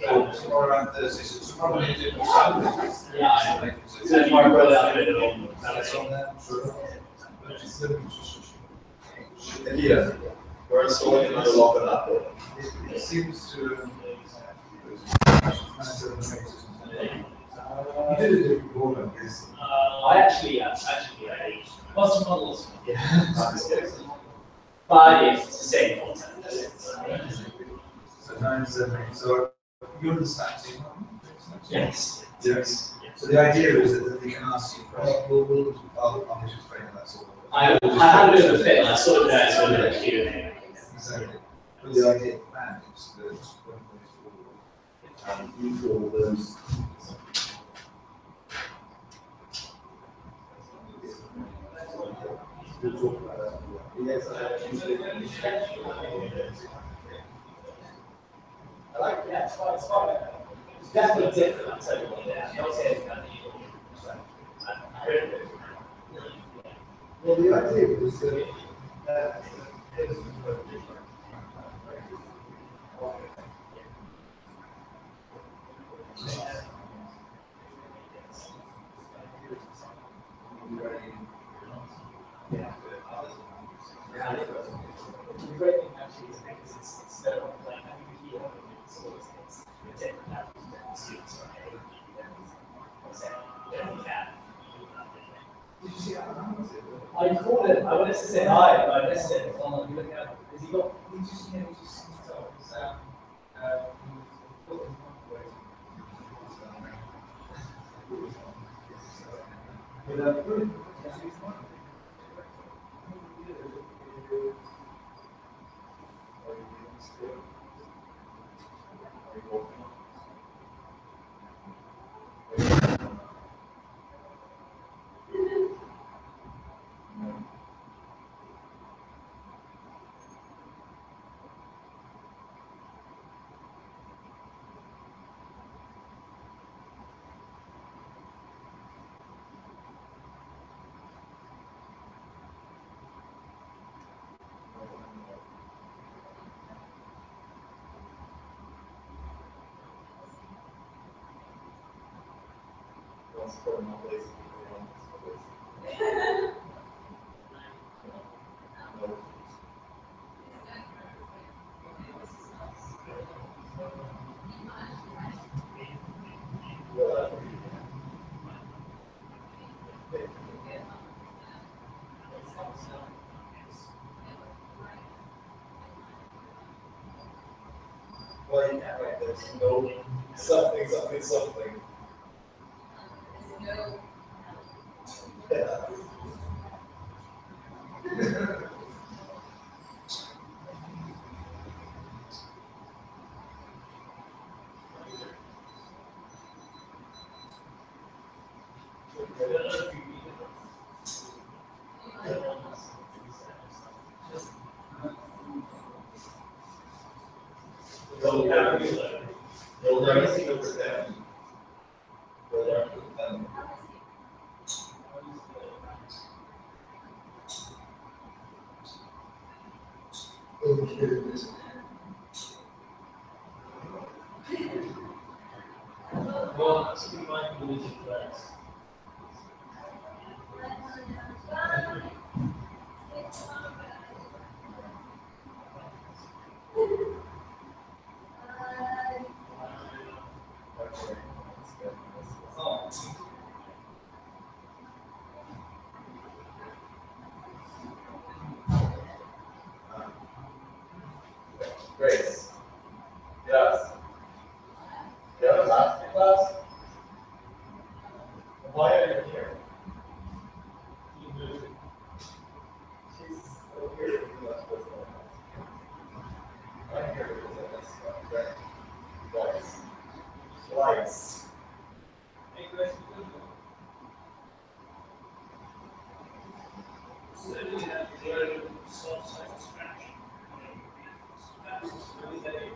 So tomorrow around Thursday. So it's probably a different subject. Yeah. So tomorrow probably I'll put it on. That's on there. Sure. Yeah. We're sorting a lot of that. It seems to. You did a different order, yes. I actually, what's the models? Yeah. But it's the same content. So 9-7. So you understand team? Yes. Yes. So the idea is that they can ask you questions. I'll just explain how that's all. I had a bit of a fit, and I saw it there, so a Q&A. Exactly. But the idea of the plan is that when we forward, you do all those. We'll talk about that. Yes, I like it, yeah, it's fine. It's definitely different, I'll tell you what, yeah. well, the idea was that The great thing actually is because it's their own plan. I think the key element is it's different now from students are able to do them. I called him. I wanted to say hi, but I missed it. Oh, you look at him. Is he got? he just told us Well, you can't write this. No, something, something, something. Yeah. Well, let's keep in mind the ZClass. Grace. Yes. You have a master class? Why are you here? You moved. She's over here. I'm here because of this. Twice. Twice. Hey, Grace, you so we have zero self-satisfaction. That's really heavy.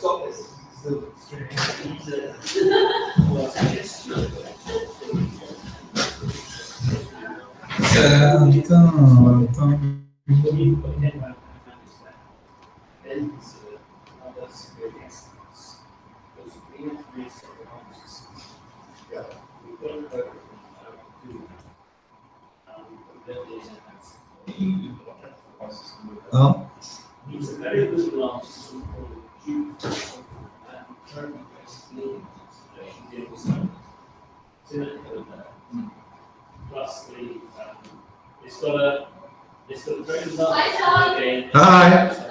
Stop this. Still oh. It's a very good last plus the it's got a very large Hi.